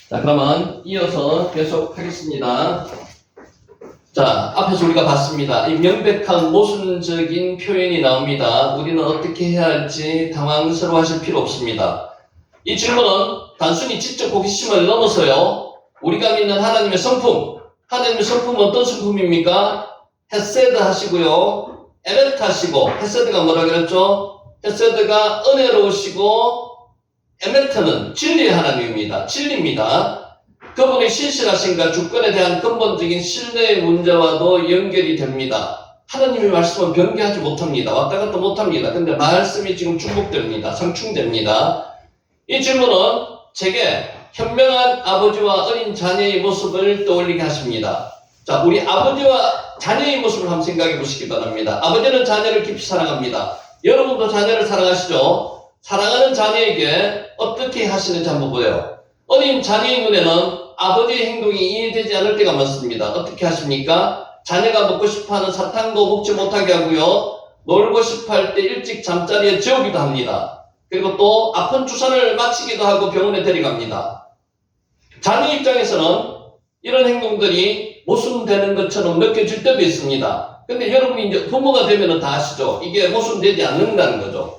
자, 그러면 이어서 계속 하겠습니다. 자, 앞에서 우리가 봤습니다. 이 명백한 모순적인 표현이 나옵니다. 우리는 어떻게 해야 할지 당황스러워 하실 필요 없습니다. 이 질문은 단순히 지적 호기심을 넘어서요, 우리가 믿는 하나님의 성품, 하나님의 성품은 어떤 성품입니까? 헤세드 하시고요, 에메트 하시고, 헤세드가 뭐라 그랬죠? 헤세드가 은혜로우시고, 에메트는 진리의 하나님입니다. 진리입니다. 그분의 신실하신가 주권에 대한 근본적인 신뢰의 문제와도 연결이 됩니다. 하나님의 말씀은 변개하지 못합니다. 왔다 갔다 못합니다. 근데 말씀이 지금 중복됩니다. 상충됩니다. 이 질문은 제게 현명한 아버지와 어린 자녀의 모습을 떠올리게 하십니다. 자, 우리 아버지와 자녀의 모습을 한번 생각해 보시기 바랍니다. 아버지는 자녀를 깊이 사랑합니다. 여러분도 자녀를 사랑하시죠? 사랑하는 자녀에게 어떻게 하시는지 한번 보여요. 어린 자녀의 눈에는 아버지의 행동이 이해되지 않을 때가 많습니다. 어떻게 하십니까? 자녀가 먹고 싶어하는 사탕도 먹지 못하게 하고요, 놀고 싶어할 때 일찍 잠자리에 재우기도 합니다. 그리고 또 아픈 주사를 맞히기도 하고 병원에 데려갑니다. 자녀 입장에서는 이런 행동들이 모순되는 것처럼 느껴질 때도 있습니다. 근데 여러분이 이제 부모가 되면 다 아시죠? 이게 모순되지 않는다는 거죠.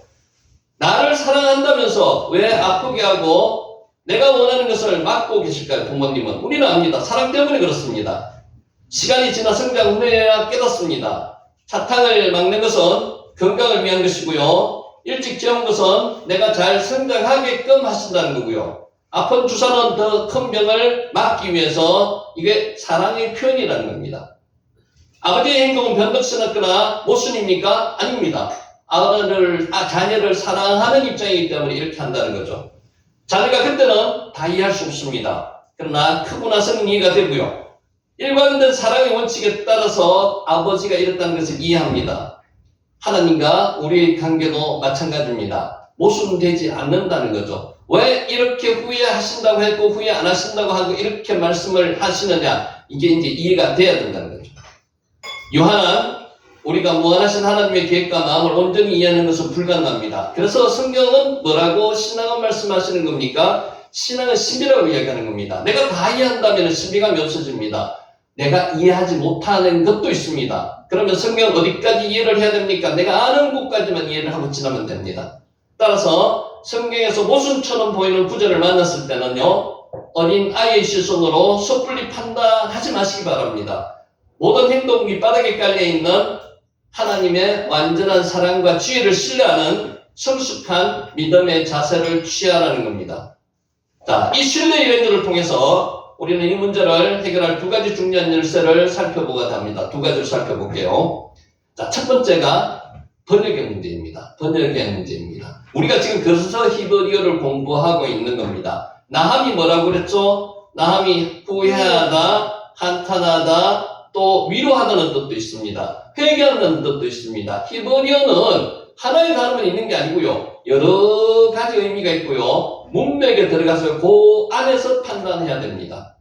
나를 사랑한다면서 왜 아프게 하고 내가 원하는 것을 막고 계실까요? 부모님은. 우리는 압니다. 사랑 때문에 그렇습니다. 시간이 지나 성장 후에야 깨닫습니다. 사탕을 막는 것은 건강을 위한 것이고요, 일찍 재운 것은 내가 잘 성장하게끔 하신다는 거고요, 아픈 주사는 더 큰 병을 막기 위해서 이게 사랑의 표현이라는 겁니다. 아버지의 행동은 변덕스럽거나 모순입니까? 아닙니다. 자녀를 사랑하는 입장이기 때문에 이렇게 한다는 거죠. 자녀가 그때는 다 이해할 수 없습니다. 그러나 크고 나서는 이해가 되고요, 일관된 사랑의 원칙에 따라서 아버지가 이랬다는 것을 이해합니다. 하나님과 우리의 관계도 마찬가지입니다. 모순되지 않는다는 거죠. 왜 이렇게 후회하신다고 했고 후회 안 하신다고 하고 이렇게 말씀을 하시느냐, 이게 이제 이해가 돼야 된다는 거죠. 요한은 우리가 무한하신 하나님의 계획과 마음을 온전히 이해하는 것은 불가능합니다. 그래서 성경은 뭐라고 신앙은 말씀하시는 겁니까? 신앙은 신비라고 이야기하는 겁니다. 내가 다 이해한다면 신비감이 없어집니다. 내가 이해하지 못하는 것도 있습니다. 그러면 성경 어디까지 이해를 해야 됩니까? 내가 아는 곳까지만 이해를 하고 지나면 됩니다. 따라서 성경에서 모순처럼 보이는 구절을 만났을 때는요, 어린 아이의 시선으로 섣불리 판단하지 마시기 바랍니다. 모든 행동 밑바닥에 깔려있는 하나님의 완전한 사랑과 지혜를 신뢰하는 성숙한 믿음의 자세를 취하라는 겁니다. 자, 이 신뢰의 연주를 통해서 우리는 이 문제를 해결할 두 가지 중요한 열쇠를 살펴보고자 합니다. 두 가지를 살펴볼게요. 자, 첫 번째가 번역의 문제입니다. 번역의 문제입니다. 우리가 지금 그래서 히브리어를 공부하고 있는 겁니다. 나함이 뭐라고 그랬죠? 나함이 후회하다, 한탄하다, 또 위로하다는 뜻도 있습니다. 회개하는 뜻도 있습니다. 히브리어는 하나의 단어만 있는 게 아니고요, 여러 가지 의미가 있고요, 문맥에 들어가서 그 안에서 판단해야 됩니다.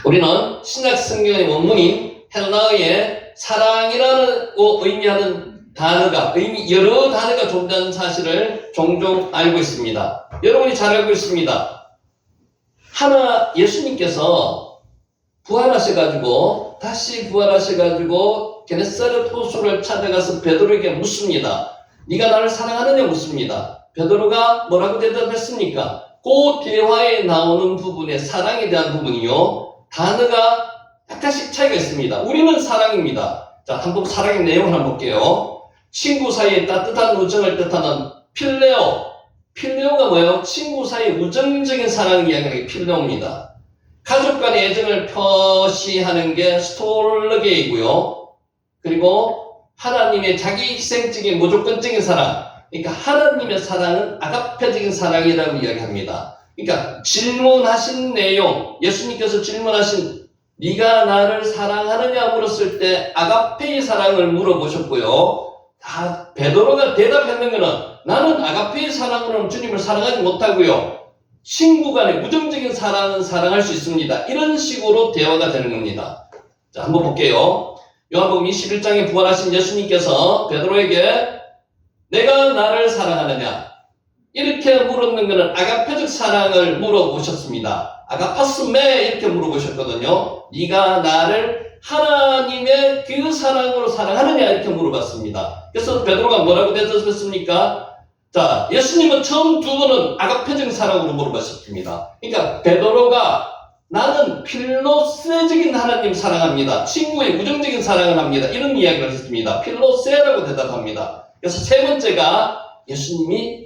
우리는 신약 성경의 원문인 헬라어의 사랑이라는 의미하는 단어가, 여러 단어가 존재하는 사실을 종종 알고 있습니다. 여러분이 잘 알고 있습니다. 예수님께서 부활하셔가지고 다시 부활하셔가지고 게네사렛 호수를 찾아가서 베드로에게 묻습니다. 네가 나를 사랑하느냐 묻습니다. 베드로가 뭐라고 대답했습니까? 그 대화에 나오는 부분에 사랑에 대한 부분이요, 단어가 약간씩 차이가 있습니다. 우리는 사랑입니다. 자, 한번 사랑의 내용을 한번 볼게요. 친구 사이에 따뜻한 우정을 뜻하는 필레오. 필레오가 뭐예요? 친구 사이에 우정적인 사랑을 이야기하는 게 필레오입니다. 가족 간의 애정을 표시하는 게 스톨르게이고요. 그리고 하나님의 자기 희생적인 무조건적인 사랑. 그러니까 하나님의 사랑은 아가페적인 사랑이라고 이야기합니다. 그러니까 질문하신 내용, 예수님께서 질문하신 네가 나를 사랑하느냐 물었을 때 아가페의 사랑을 물어보셨고요. 베드로가 대답했는 것은 나는 아가페의 사랑으로는 주님을 사랑하지 못하고요, 친구 간의 우정적인 사랑은 사랑할 수 있습니다. 이런 식으로 대화가 되는 겁니다. 자, 한번 볼게요. 요한복음 21장에 부활하신 예수님께서 베드로에게 내가 나를 사랑하느냐, 이렇게 물었는 것은 아가페적 사랑을 물어보셨습니다. 아가파스메 이렇게 물어보셨거든요. 네가 나를 하나님의 그 사랑으로 사랑하느냐 이렇게 물어봤습니다. 그래서 베드로가 뭐라고 대답했습니까? 자, 예수님은 처음 두 번은 아가페적 사랑으로 물어봤습니다. 그러니까 베드로가 나는 필로세적인 하나님 사랑합니다. 친구의 우정적인 사랑을 합니다. 이런 이야기를 했습니다. 필로세라고 대답합니다. 그래서 세 번째가 예수님이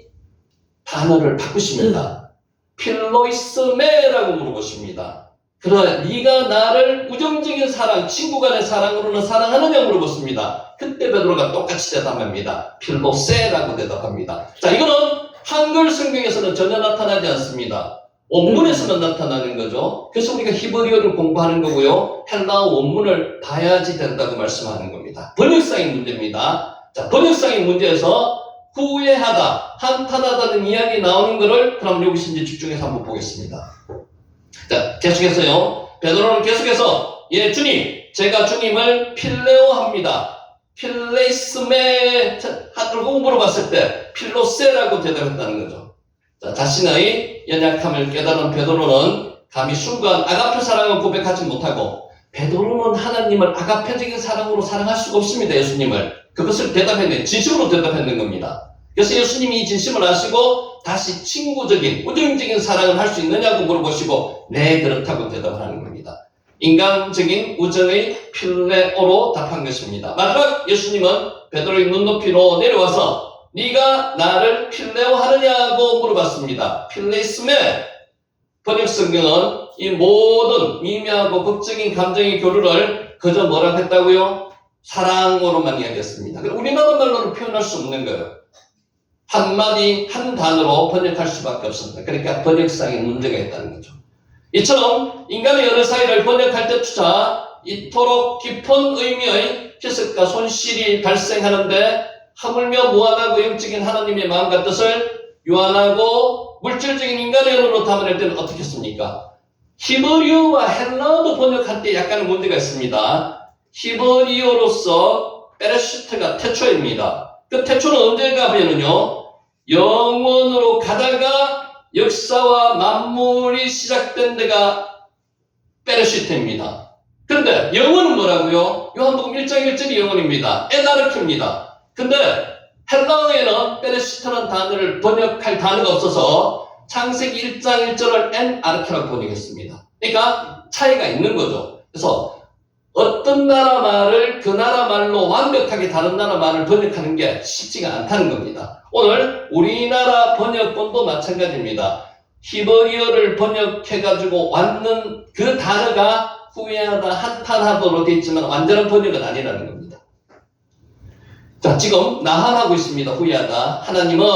단어를 바꾸십니다. 필로이스메라고 물어보십니다. 그러나 네가 나를 우정적인 사랑, 친구 간의 사랑으로는 사랑하느냐 물어봤습니다. 그때 베드로가 똑같이 대답합니다. 필로세라고 대답합니다. 자, 이거는 한글 성경에서는 전혀 나타나지 않습니다. 원문에서는 나타나는 거죠. 그래서 우리가 히브리어를 공부하는 거고요. 헬라어 원문을 봐야지 된다고 말씀하는 겁니다. 번역상의 문제입니다. 자, 번역상의 문제에서 후회하다, 한탄하다는 이야기 나오는 거를 그럼 여기서 이제 집중해서 한번 보겠습니다. 자, 계속해서요. 베드로는 계속해서 예, 주님, 제가 주님을 필레오합니다. 필레이스메 하고 물어봤을 때 필로세라고 대답했다는 거죠. 자, 자신의 연약함을 깨달은 베드로는 감히 순간 아가페 사랑을 고백하지 못하고 베드로는 하나님을 아가페적인 사랑으로 사랑할 수가 없습니다. 예수님을. 그것을 대답했네. 진심으로 대답했는 겁니다. 그래서 예수님이 이 진심을 아시고 다시 친구적인 우정적인 사랑을 할 수 있느냐고 물어보시고 네, 그렇다고 대답을 하는 겁니다. 인간적인 우정의 필레오로 답한 것입니다. 마지막 예수님은 베드로의 눈높이로 내려와서 네가 나를 필레오 하느냐고 물어봤습니다. 필레이스메. 번역 성경은 이 모든 미묘하고 극적인 감정의 교류를 그저 뭐라고 했다고요? 사랑으로만 이야기했습니다. 우리나라 말로는 표현할 수 없는 거예요. 한마디 한 단어로 번역할 수밖에 없습니다. 그러니까 번역상에 문제가 있다는 거죠. 이처럼 인간의 여러 사이를 번역할 때조차 이토록 깊은 의미의 해석과 손실이 발생하는데 하물며 무한하고 영적인 하나님의 마음과 뜻을 유한하고 물질적인 인간의 언어로 담아낼 때는 어떻게 했습니까? 히브리어와 헬라어도 번역할 때 약간의 문제가 있습니다. 히브리어로서 베레시트가 태초입니다. 그 태초는 언제가 하면은요, 영원으로 가다가 역사와 만물이 시작된 데가 베레시트입니다. 그런데 영원은 뭐라고요? 요한복음 1장 1절이 영원입니다. 에나르키입니다. 근데 헬라어에는 베레시트라는 단어를 번역할 단어가 없어서 창세기 1장 1절을 엔아르케라고 번역했습니다. 그러니까 차이가 있는 거죠. 그래서 어떤 나라 말을 그 나라 말로 완벽하게 다른 나라 말을 번역하는 게 쉽지가 않다는 겁니다. 오늘 우리나라 번역본도 마찬가지입니다. 히브리어를 번역해가지고 왔는 그 단어가 후회하다, 한탄하도록 되어 있지만 완전한 번역은 아니라는 겁니다. 자, 지금 나한하고 있습니다. 후회하다. 하나님은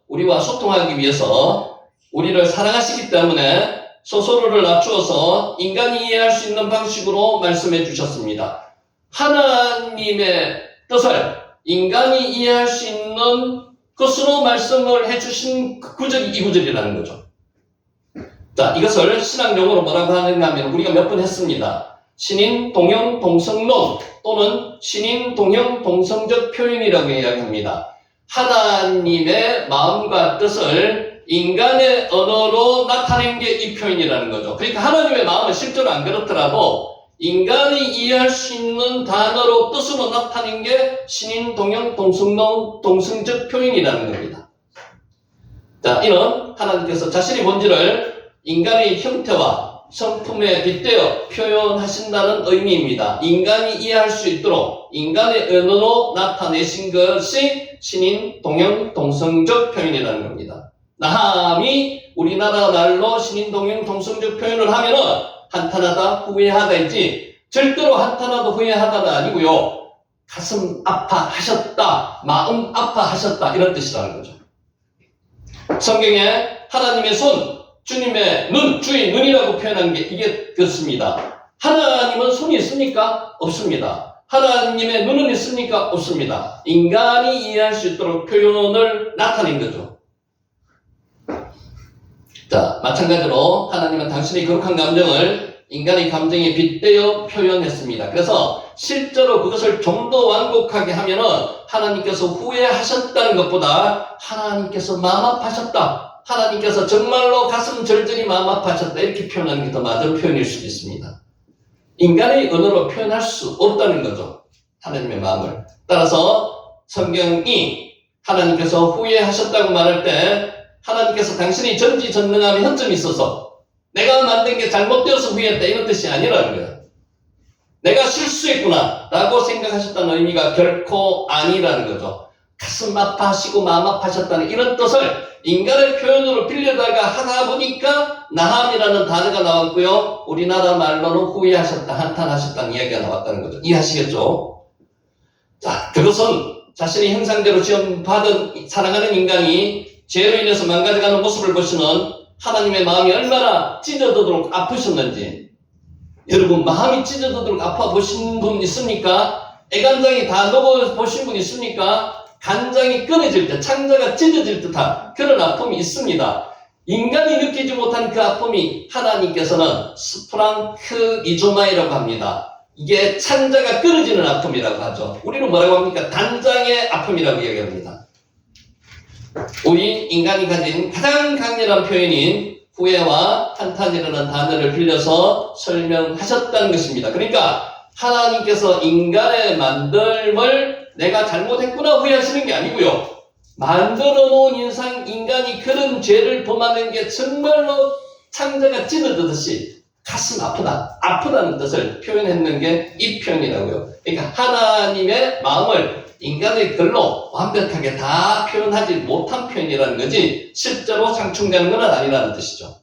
우리와 소통하기 위해서 우리를 사랑하시기 때문에 스스로를 낮추어서 인간이 이해할 수 있는 방식으로 말씀해 주셨습니다. 하나님의 뜻을 인간이 이해할 수 있는 것으로 말씀을 해주신 구절이 이 구절이라는 거죠. 자, 이것을 신학 용어로 뭐라고 하는가 하면 우리가 몇 번 했습니다. 신인, 동형, 동성론 또는 신인, 동형, 동성적 표현이라고 이야기합니다. 하나님의 마음과 뜻을 인간의 언어로 나타낸 게 이 표현이라는 거죠. 그러니까 하나님의 마음은 실제로 안 그렇더라도 인간이 이해할 수 있는 단어로 뜻으로 나타낸 게 신인, 동형, 동성론, 동성적 표현이라는 겁니다. 자, 이는 하나님께서 자신의 본질을 인간의 형태와 성품에 빗대어 표현하신다는 의미입니다. 인간이 이해할 수 있도록 인간의 언어로 나타내신 것이 신인, 동형, 동성적 표현이라는 겁니다. 나함이 우리나라 말로 신인, 동형, 동성적 표현을 하면은 한탄하다, 후회하다이지 절대로 한탄하다, 후회하다가 아니고요. 가슴 아파하셨다, 마음 아파하셨다 이런 뜻이라는 거죠. 성경에 하나님의 손, 주님의 눈, 주의 눈이라고 표현한 게 이게 그렇습니다. 하나님은 손이 있습니까? 없습니다. 하나님의 눈은 있습니까? 없습니다. 인간이 이해할 수 있도록 표현을 나타낸 거죠. 자, 마찬가지로 하나님은 당신의 거룩한 감정을 인간의 감정에 빗대어 표현했습니다. 그래서 실제로 그것을 좀 더 완곡하게 하면은 하나님께서 후회하셨다는 것보다 하나님께서 마음 아파하셨다, 하나님께서 정말로 가슴 절절히 마음 아파하셨다, 이렇게 표현하는 게 더 맞은 표현일 수도 있습니다. 인간의 언어로 표현할 수 없다는 거죠, 하나님의 마음을. 따라서 성경이 하나님께서 후회하셨다고 말할 때 하나님께서 당신이 전지전능함에 허점이 있어서 내가 만든 게 잘못되어서 후회했다, 이런 뜻이 아니라는 거예요. 내가 실수했구나 라고 생각하셨다는 의미가 결코 아니라는 거죠. 가슴 아파하시고 마음 아파하셨다는 이런 뜻을 인간의 표현으로 빌려다가 하다 보니까 나함이라는 단어가 나왔고요, 우리나라 말로는 후회하셨다, 한탄하셨다는 이야기가 나왔다는 거죠. 이해하시겠죠? 자, 그것은 자신의 형상대로 지음받은 사랑하는 인간이 죄로 인해서 망가져가는 모습을 보시는 하나님의 마음이 얼마나 찢어지도록 아프셨는지. 여러분, 마음이 찢어지도록 아파 보신 분 있습니까? 애간장이 다 녹아 보신 분 있습니까? 간장이 끊어질 때, 창자가 찢어질 듯한 그런 아픔이 있습니다. 인간이 느끼지 못한 그 아픔이 하나님께서는 스프랑크 이조마이라고 합니다. 이게 창자가 끊어지는 아픔이라고 하죠. 우리는 뭐라고 합니까? 단장의 아픔이라고 이야기합니다. 우리 인간이 가진 가장 강렬한 표현인 후회와 한탄이라는 단어를 빌려서 설명하셨다는 것입니다. 그러니까 하나님께서 인간의 만듦을 내가 잘못했구나 후회하시는 게 아니고요, 만들어 놓은 인간이 그런 죄를 범하는 게 정말로 창자가 찢어지듯이 가슴 아프다는 뜻을 표현했는 게 이 표현이라고요. 그러니까 하나님의 마음을 인간의 글로 완벽하게 다 표현하지 못한 표현이라는 거지 실제로 상충되는 건 아니라는 뜻이죠.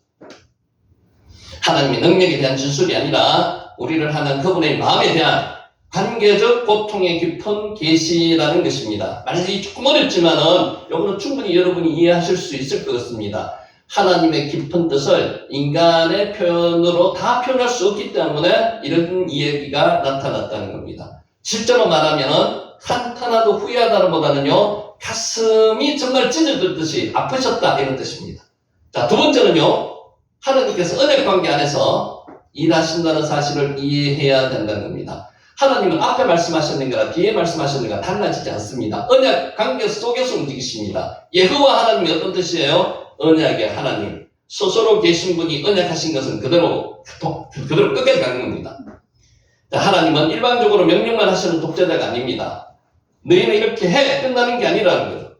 하나님의 능력에 대한 진술이 아니라 우리를 하는 그분의 마음에 대한 관계적 고통의 깊은 계시라는 것입니다. 말이 조금 어렵지만은 이거는 충분히 여러분이 이해하실 수 있을 것 같습니다. 하나님의 깊은 뜻을 인간의 표현으로 다 표현할 수 없기 때문에 이런 이야기가 나타났다는 겁니다. 실제로 말하면은 한탄하고 후회하다는 보다는요, 가슴이 정말 찢어졌듯이 아프셨다, 이런 뜻입니다. 자, 두 번째는요, 하나님께서 은혜 관계 안에서 일하신다는 사실을 이해해야 된다는 겁니다. 하나님은 앞에 말씀하셨는 거랑 뒤에 말씀하셨는 거랑 달라지지 않습니다. 언약 관계 속에서 움직이십니다. 여호와 하나님이 어떤 뜻이에요? 언약의 하나님. 스스로 계신 분이 언약하신 것은 그대로 끝까지 가는 겁니다. 자, 하나님은 일반적으로 명령만 하시는 독재자가 아닙니다. 너희는 이렇게 해! 끝나는 게 아니라는 거죠.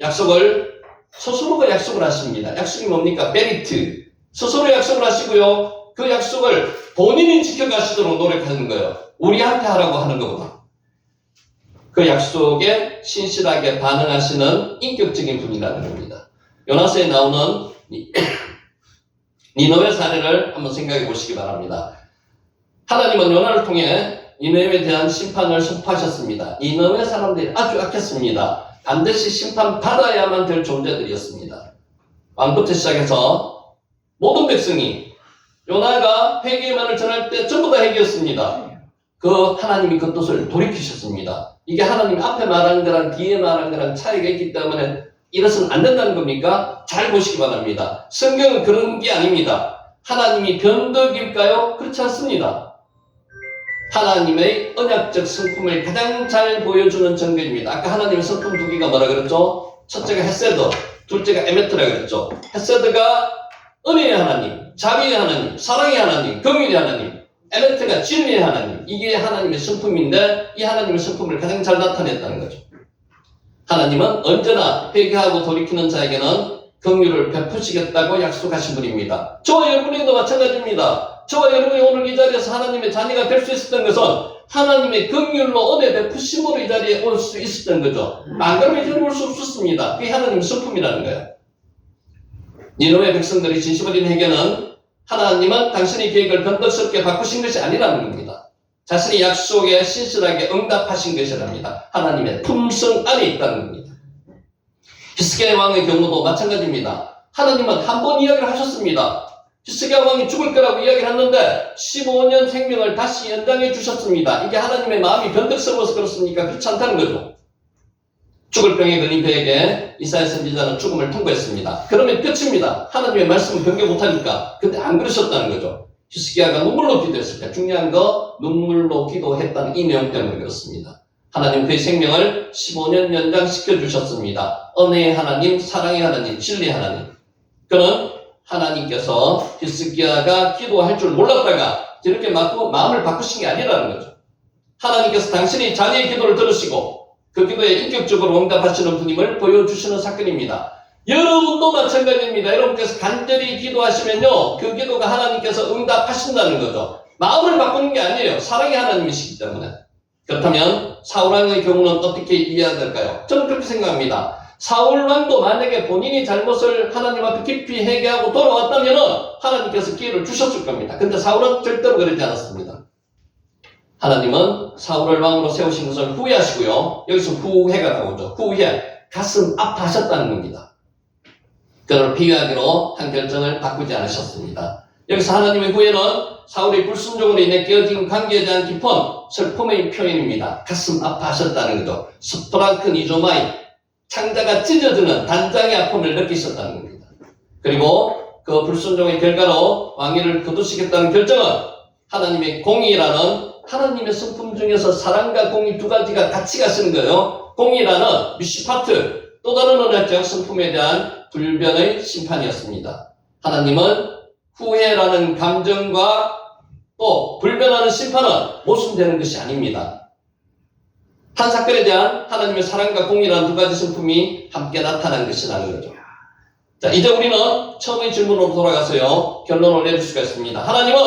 약속을 스스로가 약속을 하십니다. 약속이 뭡니까? 베리트. 스스로 약속을 하시고요, 그 약속을 본인이 지켜가시도록 노력하는 거예요. 우리한테 하라고 하는 것보다. 그 약속에 신실하게 반응하시는 인격적인 분이라는 겁니다. 요나서에 나오는 니느웨 사례를 한번 생각해 보시기 바랍니다. 하나님은 요나를 통해 니느웨에 대한 심판을 선포하셨습니다. 니느웨 사람들이 아주 악했습니다. 반드시 심판받아야만 될 존재들이었습니다. 왕부터 시작해서 모든 백성이 요나가 회개만을 전할 때 전부 다 회개였습니다. 그 하나님이 그 뜻을 돌이키셨습니다. 이게 하나님이 앞에 말한 거랑 뒤에 말한 거랑 차이가 있기 때문에 이래서는 안 된다는 겁니까? 잘 보시기 바랍니다. 성경은 그런 게 아닙니다. 하나님이 변덕일까요? 그렇지 않습니다. 하나님의 언약적 성품을 가장 잘 보여주는 정글입니다. 아까 하나님의 성품 두 개가 뭐라 그랬죠? 첫째가 헤세드, 둘째가 에메트라 그랬죠. 헤세드가 은혜의 하나님, 자비의 하나님, 사랑의 하나님, 긍휼의 하나님, 에메트가 진리의 하나님. 이게 하나님의 성품인데 이 하나님의 성품을 가장 잘 나타냈다는 거죠. 하나님은 언제나 회개하고 돌이키는 자에게는 긍휼을 베푸시겠다고 약속하신 분입니다. 저와 여러분에게도 마찬가지입니다. 저와 여러분이 오늘 이 자리에서 하나님의 자녀가 될 수 있었던 것은 하나님의 긍휼로 은혜 베푸심으로 이 자리에 올 수 있었던 거죠. 안 그러면 이 자리에 올 수 없었습니다. 그게 하나님의 성품이라는 거예요. 니느웨 백성들이 진심 어린 회개는 하나님은 당신의 계획을 변덕스럽게 바꾸신 것이 아니라는 겁니다. 자신의 약속에 신실하게 응답하신 것이랍니다. 하나님의 품성 안에 있다는 겁니다. 히스기야 왕의 경우도 마찬가지입니다. 하나님은 한 번 이야기를 하셨습니다. 히스기야 왕이 죽을 거라고 이야기를 했는데 15년 생명을 다시 연장해 주셨습니다. 이게 하나님의 마음이 변덕스러워서 그렇습니까? 그렇지 않다는 거죠. 죽을 병에 걸린 그에게 이사야 선지자는 죽음을 통보했습니다. 그러면 끝입니다. 하나님의 말씀은 변경 못하니까. 근데 안 그러셨다는 거죠. 히스기야가 눈물로 기도했을 때 중요한 거 눈물로 기도했다는 이 내용 때문에 그렇습니다. 하나님 그의 생명을 15년 연장시켜 주셨습니다. 은혜의 하나님, 사랑의 하나님, 진리의 하나님. 그는 하나님께서 히스기야가 기도할 줄 몰랐다가 이렇게 마음을 바꾸신 게 아니라는 거죠. 하나님께서 당신이 자녀의 기도를 들으시고 그 기도에 인격적으로 응답하시는 분임을 보여주시는 사건입니다. 여러분도 마찬가지입니다. 여러분께서 간절히 기도하시면요, 그 기도가 하나님께서 응답하신다는 거죠. 마음을 바꾸는 게 아니에요. 사랑의 하나님이시기 때문에. 그렇다면 사울왕의 경우는 어떻게 이해해야 될까요? 저는 그렇게 생각합니다. 사울왕도 만약에 본인이 잘못을 하나님 앞에 깊이 회개하고 돌아왔다면 하나님께서 기회를 주셨을 겁니다. 근데 사울은 절대로 그러지 않았습니다. 하나님은 사울을 왕으로 세우신 것을 후회하시고요. 여기서 후회가 나오죠. 후회, 가슴 아파하셨다는 겁니다. 그를 비유하기로 한 결정을 바꾸지 않으셨습니다. 여기서 하나님의 후회는 사울의 불순종으로 인해 깨어진 관계에 대한 깊은 슬픔의 표현입니다. 가슴 아파하셨다는 거죠. 스프랑크 니조마이, 창자가 찢어지는 단장의 아픔을 느끼셨다는 겁니다. 그리고 그 불순종의 결과로 왕위를 거두시겠다는 결정은 하나님의 공의라는 하나님의 성품 중에서 사랑과 공의 두 가지가 같이 가시는 거예요. 공의라는 미시파트, 또 다른 언어적 성품에 대한 불변의 심판이었습니다. 하나님은 후회라는 감정과 또 불변하는 심판은 모순되는 것이 아닙니다. 한 사건에 대한 하나님의 사랑과 공의라는 두 가지 성품이 함께 나타난 것이라는 거죠. 자, 이제 우리는 처음의 질문으로 돌아가서요, 결론을 내릴 수가 있습니다. 하나님은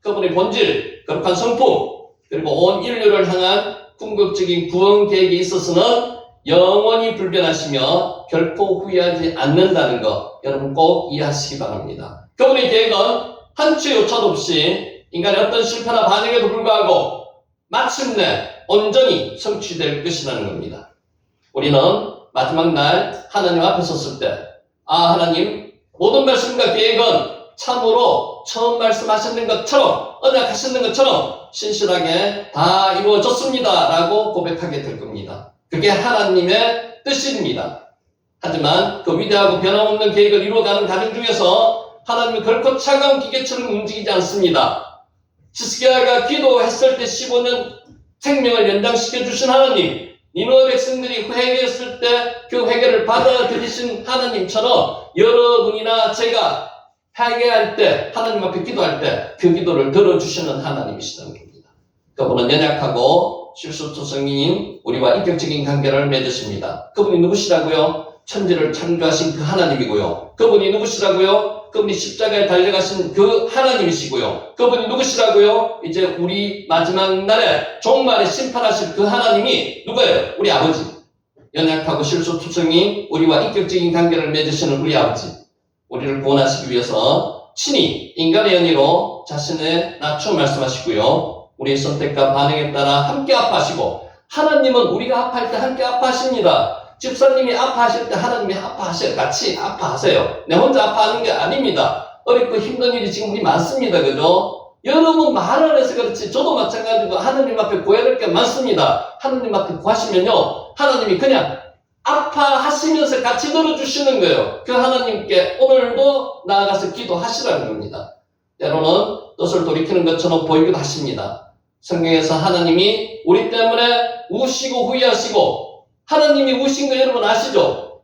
그분의 본질, 거룩한 성품, 그리고 온 인류를 향한 궁극적인 구원 계획에 있어서는 영원히 불변하시며 결코 후회하지 않는다는 것, 여러분 꼭 이해하시기 바랍니다. 그분의 계획은 한치의 오차도 없이 인간의 어떤 실패나 반응에도 불구하고 마침내 온전히 성취될 것이라는 겁니다. 우리는 마지막 날 하나님 앞에 섰을 때, 하나님, 모든 말씀과 계획은 참으로 처음 말씀하셨는 것처럼, 언약하셨는 것처럼 신실하게 다 이루어졌습니다 라고 고백하게 될 겁니다. 그게 하나님의 뜻입니다. 하지만 그 위대하고 변함없는 계획을 이루어가는 과정 중에서 하나님은 결코 차가운 기계처럼 움직이지 않습니다. 히스기야가 기도했을 때 15년 생명을 연장시켜 주신 하나님, 니느웨 백성들이 회개했을 때 그 회개를 받아들이신 하나님처럼 여러분이나 제가 회개할 때, 하나님 앞에 기도할 때 그 기도를 들어주시는 하나님이시라는 겁니다. 그분은 연약하고 실수투성이인 우리와 인격적인 관계를 맺으십니다. 그분이 누구시라고요? 천지를 창조하신 그 하나님이고요. 그분이 누구시라고요? 그분이 십자가에 달려가신 그 하나님이시고요. 그분이 누구시라고요? 이제 우리 마지막 날에 종말에 심판하실 그 하나님이 누구예요? 우리 아버지. 연약하고 실수투성이 우리와 인격적인 관계를 맺으시는 우리 아버지. 우리를 구원하시기 위해서 친히 인간의 연의로 자신의 낮춤 말씀하시고요. 우리의 선택과 반응에 따라 함께 아파하시고, 하나님은 우리가 아파할 때 함께 아파하십니다. 집사님이 아파하실 때 하나님이 아파하세요. 같이 아파하세요. 내 혼자 아파하는 게 아닙니다. 어렵고 힘든 일이 지금 우리 많습니다. 그죠? 여러분 말 안 해서 그렇지 저도 마찬가지고 하나님 앞에 구해야 될 게 많습니다. 하나님 앞에 구하시면요, 하나님이 그냥 아파하시면서 같이 들어주시는 거예요. 그 하나님께 오늘도 나아가서 기도하시라는 겁니다. 때로는 뜻을 돌이키는 것처럼 보이기도 하십니다. 성경에서 하나님이 우리 때문에 우시고 후회하시고, 하나님이 우신 거 여러분 아시죠?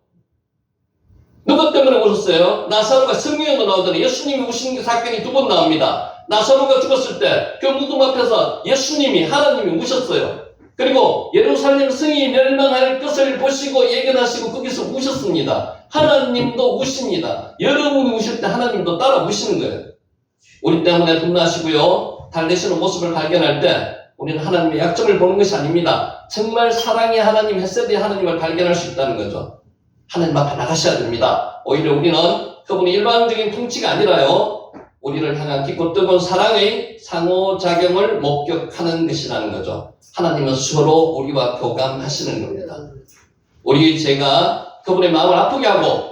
누구 때문에 우셨어요? 나사로가 성경에도 나오더니 예수님이 우신 사건이 두 번 나옵니다. 나사로가 죽었을 때 그 무덤 앞에서 예수님이, 하나님이 우셨어요. 그리고 예루살렘 성이 멸망할 것을 보시고 예견하시고 거기서 우셨습니다. 하나님도 우십니다. 여러분이 우실 때 하나님도 따라 우시는 거예요. 우리 때문에 분노하시고요, 달래시는 모습을 발견할 때 우리는 하나님의 약점을 보는 것이 아닙니다. 정말 사랑의 하나님, 헤세드의 하나님을 발견할 수 있다는 거죠. 하나님 앞에 나가셔야 됩니다. 오히려 우리는 그분의 일반적인 통치가 아니라요, 우리를 향한 깊고 뜨거운 사랑의 상호작용을 목격하는 것이라는 거죠. 하나님은 서로 우리와 교감하시는 겁니다. 우리 죄가 그분의 마음을 아프게 하고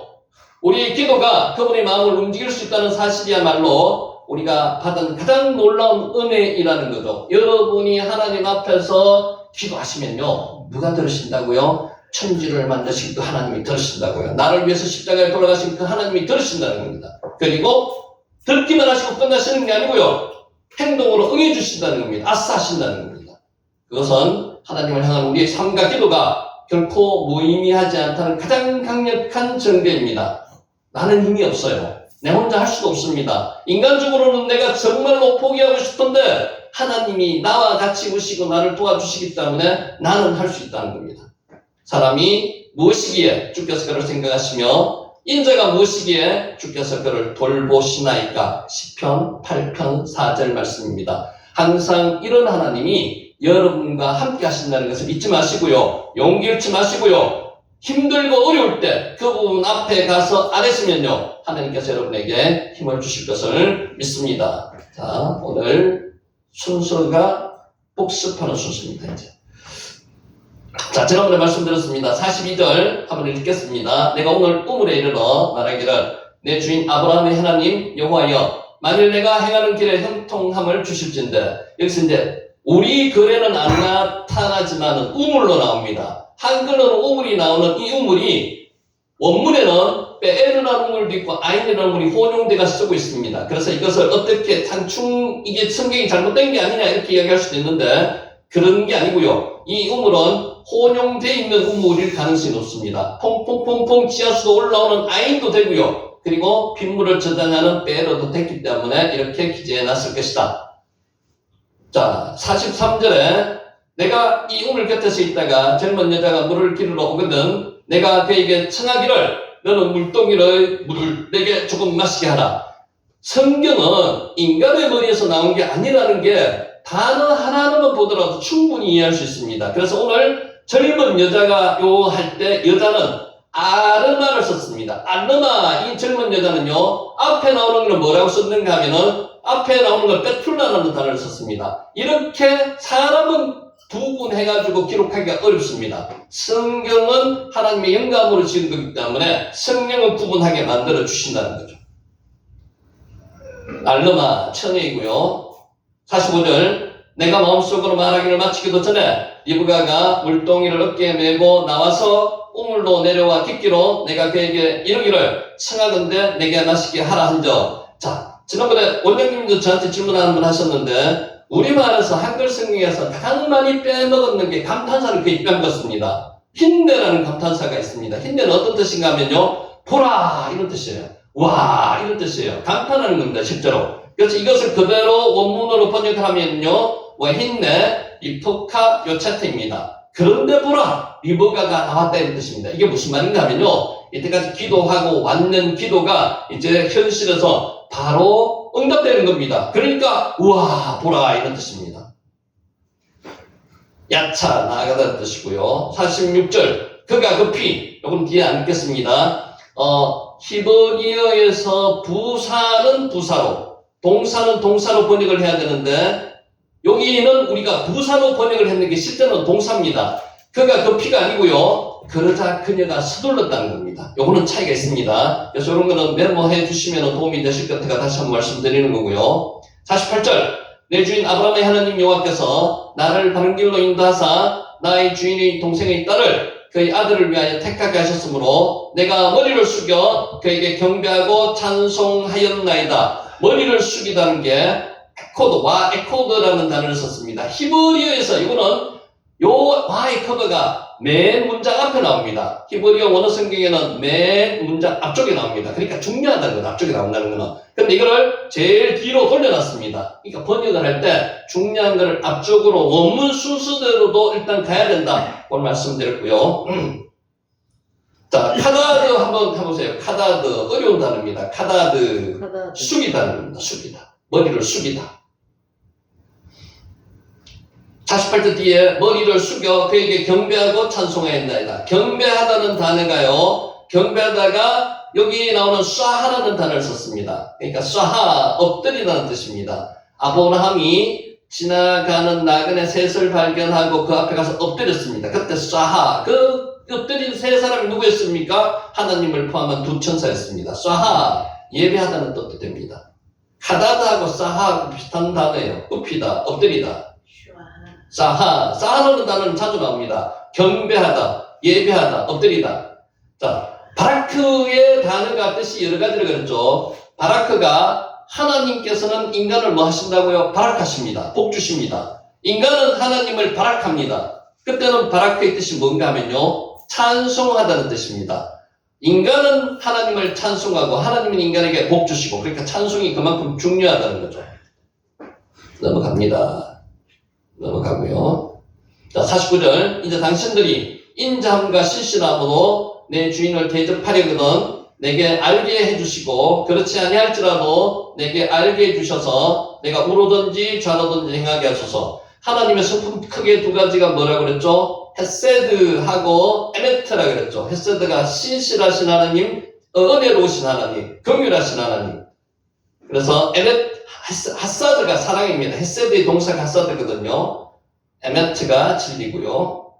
우리의 기도가 그분의 마음을 움직일 수 있다는 사실이야말로 우리가 받은 가장 놀라운 은혜이라는 거죠. 여러분이 하나님 앞에서 기도하시면요, 누가 들으신다고요? 천지를 만드신 그 하나님이 들으신다고요. 나를 위해서 십자가에 돌아가신 그 하나님이 들으신다는 겁니다. 그리고 듣기만 하시고 끝나시는 게 아니고요. 행동으로 응해 주신다는 겁니다. 아싸 하신다는 겁니다. 그것은 하나님을 향한 우리의 삶과 기도가 결코 무의미하지 않다는 가장 강력한 증거입니다. 나는 힘이 없어요. 내 혼자 할 수도 없습니다. 인간적으로는 내가 정말로 포기하고 싶은데 하나님이 나와 같이 오시고 나를 도와주시기 때문에 나는 할 수 있다는 겁니다. 사람이 무엇이기에 주께서 그를 생각하시며 인자가 무엇이기에 주께서 그를 돌보시나이까. 시편 8편 4절 말씀입니다. 항상 이런 하나님이 여러분과 함께 하신다는 것을 잊지 마시고요. 용기 잃지 마시고요. 힘들고 어려울 때 그 부분 앞에 가서 아뢰시면요, 하나님께서 여러분에게 힘을 주실 것을 믿습니다. 자, 오늘 순서가 복습하는 순서입니다. 이제. 자, 지난번에 말씀드렸습니다. 42절 한번 읽겠습니다. 내가 오늘 우물에 이르러 말하기를 내 주인 아브라함의 하나님 여호와여, 만일 내가 행하는 길에 형통함을 주실진데, 여기서 이제 우리 글에는 안 나타나지만 우물로 나옵니다. 한글로는 우물이 나오는 이 우물이 원문에는 베에르라는 우물도 있고 아인이라는 우물이 혼용돼가 쓰고 있습니다. 그래서 이것을 어떻게 이게 성경이 잘못된 게 아니냐 이렇게 이야기할 수도 있는데 그런 게 아니고요. 이 우물은 혼용돼 있는 우물일 가능성이 높습니다. 퐁퐁퐁퐁 지하수도 올라오는 아인도 되고요. 그리고 빗물을 저장하는 베에르도 됐기 때문에 이렇게 기재해 놨을 것이다. 자, 43절에 내가 이 우물 곁에서 있다가 젊은 여자가 물을 기르러 오거든 내가 그에게 청하기를 너는 물동이를 물을 내게 조금 마시게 하라. 성경은 인간의 머리에서 나온 게 아니라는 게 단어 하나만 보더라도 충분히 이해할 수 있습니다. 그래서 오늘 젊은 여자가 요 할 때 여자는 아르마를 썼습니다. 아르마, 이 젊은 여자는요, 앞에 나오는 건 뭐라고 썼는가 하면은 앞에 나오는 걸 베툴라라는 단어를 썼습니다. 이렇게 사람은 구분해가지고 기록하기가 어렵습니다. 성경은 하나님의 영감으로 지은 거기 때문에 성령을 구분하게 만들어 주신다는 거죠. 알르마 처녀이고요. 45절 내가 마음속으로 말하기를 마치기도 전에 리브가가 물동이를 어깨에 메고 나와서 우물로 내려와 깊기로 내가 그에게 이르기를 청하건대 내게 마시게 하라 한적. 자, 지난번에 원장님도 저한테 질문 한번 하셨는데 우리말에서 한글 성경에서 가장 많이 빼먹었는 게 감탄사를 거의 빼먹었습니다. 힌내라는 감탄사가 있습니다. 힌내는 어떤 뜻인가 하면요, 보라 이런 뜻이에요. 와 이런 뜻이에요. 감탄하는 겁니다. 실제로. 그래서 이것을 그대로 원문으로 번역하면요, 힌내 리프카 요체트입니다. 그런데 보라 리브가가 나왔다 이런 뜻입니다. 이게 무슨 말인가 하면요, 이때까지 기도하고 왔는 기도가 이제 현실에서 바로 응답되는 겁니다. 그러니까 우와 보라 이런 뜻입니다. 야차 나아가다는 뜻이고요. 46절 그가 급히, 요건 뒤에 안 읽겠습니다. 히브리어에서 부사는 부사로, 동사는 동사로 번역을 해야 되는데 여기는 우리가 부사로 번역을 했는 게 실제는 동사입니다. 그가 급히가 아니고요, 그러자 그녀가 서둘렀다는 겁니다. 요거는 차이가 있습니다. 그래서 이런 거는 메모해 주시면 도움이 되실 것 같아서 다시 한번 말씀드리는 거고요. 48절 내 주인 아브라함의 하나님 여호와께서 나를 바른 길로 인도하사 나의 주인의 동생의 딸을 그의 아들을 위하여 택하게 하셨으므로 내가 머리를 숙여 그에게 경배하고 찬송하였나이다. 머리를 숙이다는 게 에코드, 와 에코드라는 단어를 썼습니다. 히브리어에서 이거는 요 와 에코드가 맨 문장 앞에 나옵니다. 히브리어 원어 성경에는 맨 문장 앞쪽에 나옵니다. 그러니까 중요하다는 거죠. 앞쪽에 나온다는 거는. 근데 이거를 제일 뒤로 돌려놨습니다. 그러니까 번역을 할 때 중요한 거를 앞쪽으로 원문 순서대로도 일단 가야 된다. 그걸 말씀드렸고요. 자, 카다드 한번 해보세요. 카다드 어려운 단어입니다. 카다드 숙이다는 겁니다. 숙이다. 머리를 숙이다. 48절 뒤에 머리를 숙여 그에게 경배하고 찬송하였나이다. 경배하다는 단어가요, 경배하다가 여기 나오는 쏴하라는 단어를 썼습니다. 그러니까 쏴하, 엎드리다는 뜻입니다. 아브라함이 지나가는 나그네 셋을 발견하고 그 앞에 가서 엎드렸습니다. 그때 쏴하, 그 엎드린 세 사람이 누구였습니까? 하나님을 포함한 두 천사였습니다. 쏴하, 예배하다는 뜻도 됩니다. 카다드하고 쏴하하고 비슷한 단어예요. 굽히다, 엎드리다. 사하라는 단어는 자주 나옵니다. 경배하다, 예배하다, 엎드리다. 자, 바라크의 단어가 뜻이 여러 가지를 그랬죠. 바라크가 하나님께서는 인간을 뭐 하신다고요? 바락하십니다. 복 주십니다. 인간은 하나님을 바락합니다. 그때는 바라크의 뜻이 뭔가 하면요, 찬송하다는 뜻입니다. 인간은 하나님을 찬송하고 하나님은 인간에게 복 주시고, 그러니까 찬송이 그만큼 중요하다는 거죠. 넘어갑니다. 넘어가고요. 자, 49절. 이제 당신들이 인자함과 신실함으로 내 주인을 대접하려거든 내게 알게 해주시고, 그렇지 아니할지라도 내게 알게 해주셔서 내가 우로든지 좌로든지 행하게 하소서. 하나님의 성품 크게 두 가지가 뭐라고 그랬죠? 헤세드하고 에메트라 그랬죠. 헤세드가 신실하신 하나님, 은혜로우신 하나님, 긍휼하신 하나님. 그래서 하사드가 사랑입니다. 헤세드의 동사가 하사드거든요. 에메트가 진리고요.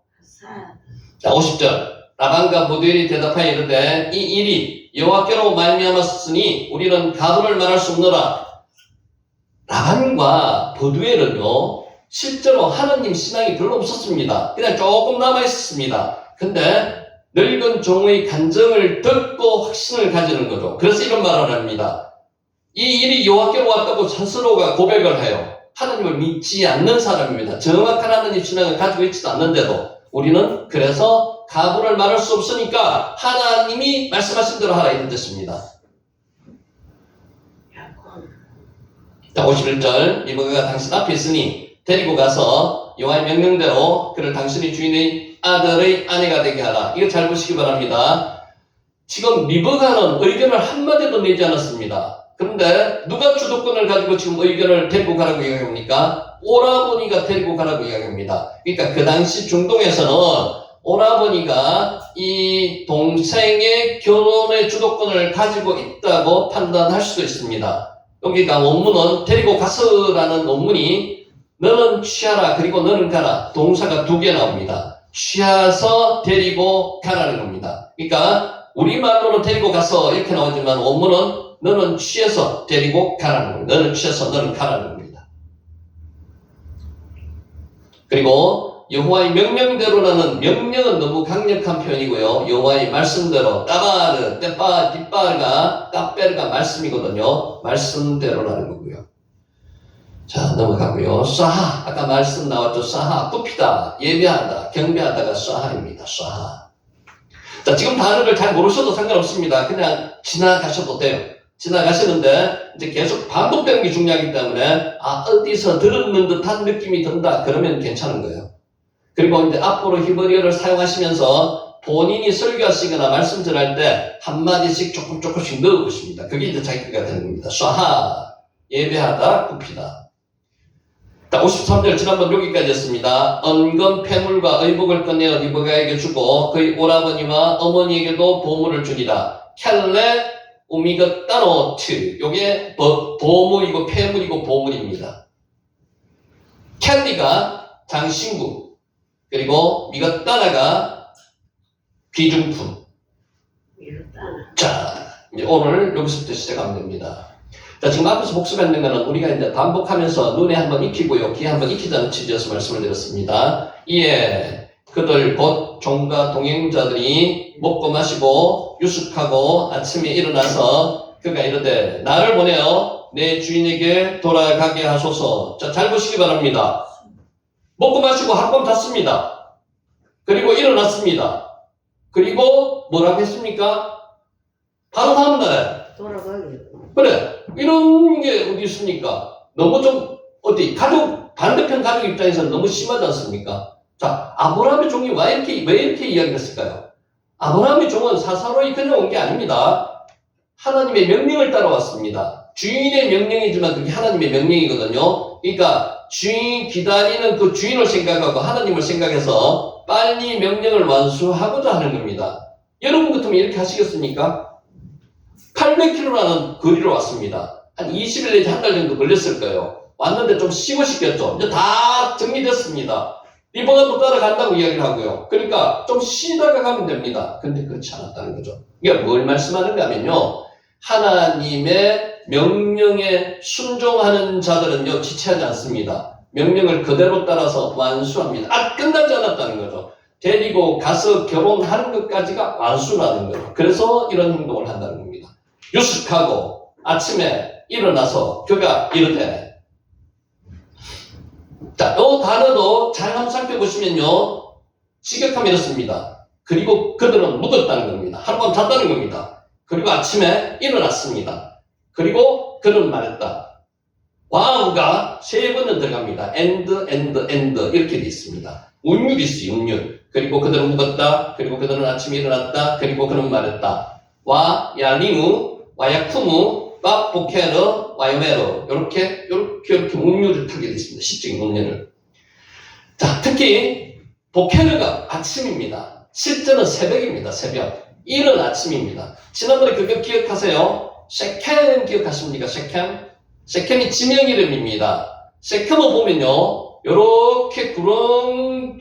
자, 50절. 라반과 보두엘이 대답하여 이르되 이 일이 여호와께로 말미암았으니 우리는 가도를 말할 수 없노라. 라반과 보두엘은요, 실제로 하나님 신앙이 별로 없었습니다. 그냥 조금 남아있었습니다. 근데 늙은 종의 간증을 듣고 확신을 가지는 거죠. 그래서 이런 말을 합니다. 이 일이 여호와께로 왔다고 스스로가 고백을 해요. 하나님을 믿지 않는 사람입니다. 정확한 하나님 신앙을 가지고 있지도 않는데도 우리는 그래서 가부를 말할 수 없으니까 하나님이 말씀하신 대로 하라 이런 뜻입니다. 자, 51절. 리브가가 당신 앞에 있으니 데리고 가서 여호와의 명령대로 그를 당신의 주인의 아들의 아내가 되게 하라. 이거 잘 보시기 바랍니다. 지금 리브가는 의견을 한마디도 내지 않았습니다. 그런데 누가 주도권을 가지고 지금 의견을 데리고 가라고 이야기합니까? 오라버니가 데리고 가라고 이야기합니다. 그러니까 그 당시 중동에서는 오라버니가 이 동생의 결혼의 주도권을 가지고 있다고 판단할 수도 있습니다. 여기가 원문은 데리고 가서라는 원문이 너는 취하라 그리고 너는 가라 동사가 두 개 나옵니다. 취하서 데리고 가라는 겁니다. 그러니까 우리말로는 데리고 가서 이렇게 나오지만 원문은 너는 취해서 데리고 가라는 겁니다. 너는 취해서 너는 가라는 겁니다. 그리고 여호와의 명령대로라는 명령은 너무 강력한 표현이고요. 여호와의 말씀대로 따바르, 떼빠, 뒷바르가 따베르가 말씀이거든요. 말씀대로라는 거고요. 자, 넘어가고요. 쏴하, 아까 말씀 나왔죠. 쏴하, 굽히다, 예배하다, 경배하다가 쏴하입니다. 쏴하. 자, 지금 단어를 잘 모르셔도 상관없습니다. 그냥 지나가셔도 돼요. 지나가시는데 이제 계속 반복되는 게 중요하기 때문에 어디서 들었는 듯한 느낌이 든다 그러면 괜찮은 거예요. 그리고 이제 앞으로 히브리어를 사용하시면서 본인이 설교하시거나 말씀 전할 때 한마디씩 조금씩 넣어보십니다. 그게 이제 자기가 되는 겁니다. 쏴하, 예배하다, 굽히다. 자, 53절 지난번 여기까지였습니다. 언금 폐물과 의복을 꺼내어 리브가에게 주고 그의 오라버니와 어머니에게도 보물을 주리라. 켈레 우미거따노트, 요게 보물이고 폐물이고 보물입니다. 켈리가 장신구, 그리고 미거따나가 귀중품. 자, 이제 오늘 여기서부터 시작하면 됩니다. 자, 지금 앞에서 복습했는 거는 우리가 이제 반복하면서 눈에 한번 익히고요, 귀에 한번 익히자는 취지에서 말씀을 드렸습니다. 이에 그들 곧 종과 동행자들이 먹고 마시고 유숙하고 아침에 일어나서 그가 이르되 나를 보내어 내 주인에게 돌아가게 하소서. 자, 잘 보시기 바랍니다. 먹고 마시고 한밤 잤습니다. 그리고 일어났습니다. 그리고 뭐라고 했습니까? 바로 다음날에 그래, 이런 게 어디 있습니까? 너무 좀 반대편 가족 입장에서는 너무 심하지 않습니까? 자, 아브라함의 종이 왜 이렇게 이야기를 했을까요? 아브라함의 종은 사사로이 그냥 온 게 아닙니다. 하나님의 명령을 따라왔습니다. 주인의 명령이지만 그게 하나님의 명령이거든요. 그러니까 주인 기다리는 그 주인을 생각하고 하나님을 생각해서 빨리 명령을 완수하고자 하는 겁니다. 여러분 같으면 이렇게 하시겠습니까? 800km라는 거리를 왔습니다. 한 20일 내지 한 달 정도 걸렸을 거예요. 왔는데 좀 쉬고 싶겠죠. 이제 다 정리됐습니다. 리버가 또 따라간다고 이야기를 하고요. 그러니까 좀 쉬다가 가면 됩니다. 근데 그렇지 않았다는 거죠. 이게 뭘 말씀하는가 하면요. 하나님의 명령에 순종하는 자들은요, 지체하지 않습니다. 명령을 그대로 따라서 완수합니다. 끝나지 않았다는 거죠. 데리고 가서 결혼하는 것까지가 완수라는 거죠. 그래서 이런 행동을 한다는 겁니다. 유숙하고 아침에 일어나서 그가 이르되. 자, 이 단어도 잘 한번 살펴보시면요. 직역하면 이렇습니다. 그리고 그들은 묻었다는 겁니다. 하룻밤 잤다는 겁니다. 그리고 아침에 일어났습니다. 그리고 그는 말했다. 와우가 세 번은 들어갑니다. and 이렇게 되어 있습니다. 운율이 있어요. 운율. 그리고 그들은 묻었다. 그리고 그들은 아침에 일어났다. 그리고 그는 말했다. 와 야리무 와야쿠무 빠 보케르 와요메르 이렇게 운율을 타게 되어 있습니다. 시적인 운율을. 자, 특히 보케르가 아침입니다. 실제는 새벽입니다. 새벽. 이른 아침입니다. 지난번에 그거 기억하세요? 셰켐 기억하십니까? 셰켐이 지명 이름입니다. 셰켐을 보면요, 요렇게 구렁이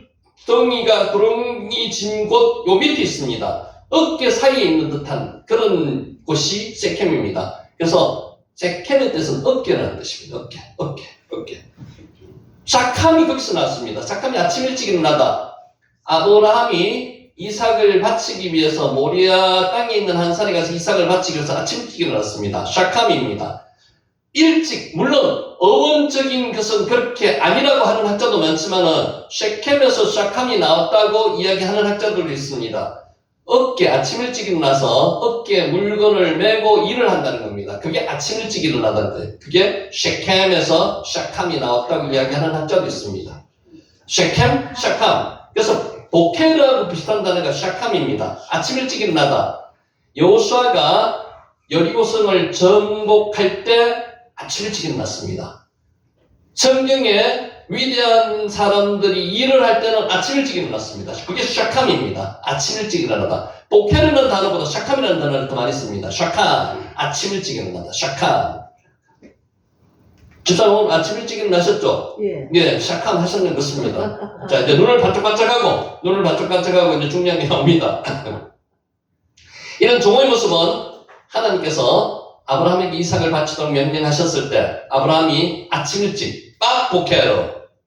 진 곳 요 밑에 있습니다. 어깨 사이에 있는 듯한 그런 곳이 셰켐입니다. 그래서 셰켐의 뜻은 어깨라는 뜻입니다. 어깨. 샤캄이 거기서 나왔습니다. 샤캄이 아침 일찍 일어나다. 아브라함이 이삭을 바치기 위해서 모리아 땅에 있는 한 산에 가서 이삭을 바치기 위해서 아침 일찍 일어났습니다. 샤캄입니다. 일찍, 물론 어원적인 것은 그렇게 아니라고 하는 학자도 많지만은 셰켐에서 샤캄이 나왔다고 이야기하는 학자들도 있습니다. 아침 일찍 일어나서 어깨에 물건을 메고 일을 한다는 겁니다. 그게 아침 일찍 일어나다는 거예요. 그게 셰켐에서 샤캄이 나왔다고 이야기하는 학자도 있습니다. 셰켐, 샤캄. 그래서 보케르하고 비슷한 단어가 샤캄입니다. 아침 일찍 일어나다. 여호수아가 여리고성을 정복할 때 아침 일찍 일어났습니다. 성경에 위대한 사람들이 일을 할 때는 아침 일찍 일어났습니다. 그게 샤캄입니다. 아침 일찍 일어나다. 보케르는 단어보다 샤캄이라는 단어를 더 많이 씁니다. 샤캄, 아침 일찍 일어나다. 샤캄. 집사님 오늘 아침 일찍 일어나셨죠? 예, 샤캄 하셨는 것입니다. 자, 이제 눈을 반짝반짝하고 이제 중요한 게 나옵니다. 이런 종의 모습은 하나님께서 아브라함에게 이삭을 바치도록 명령하셨을 때 아브라함이 아침 일찍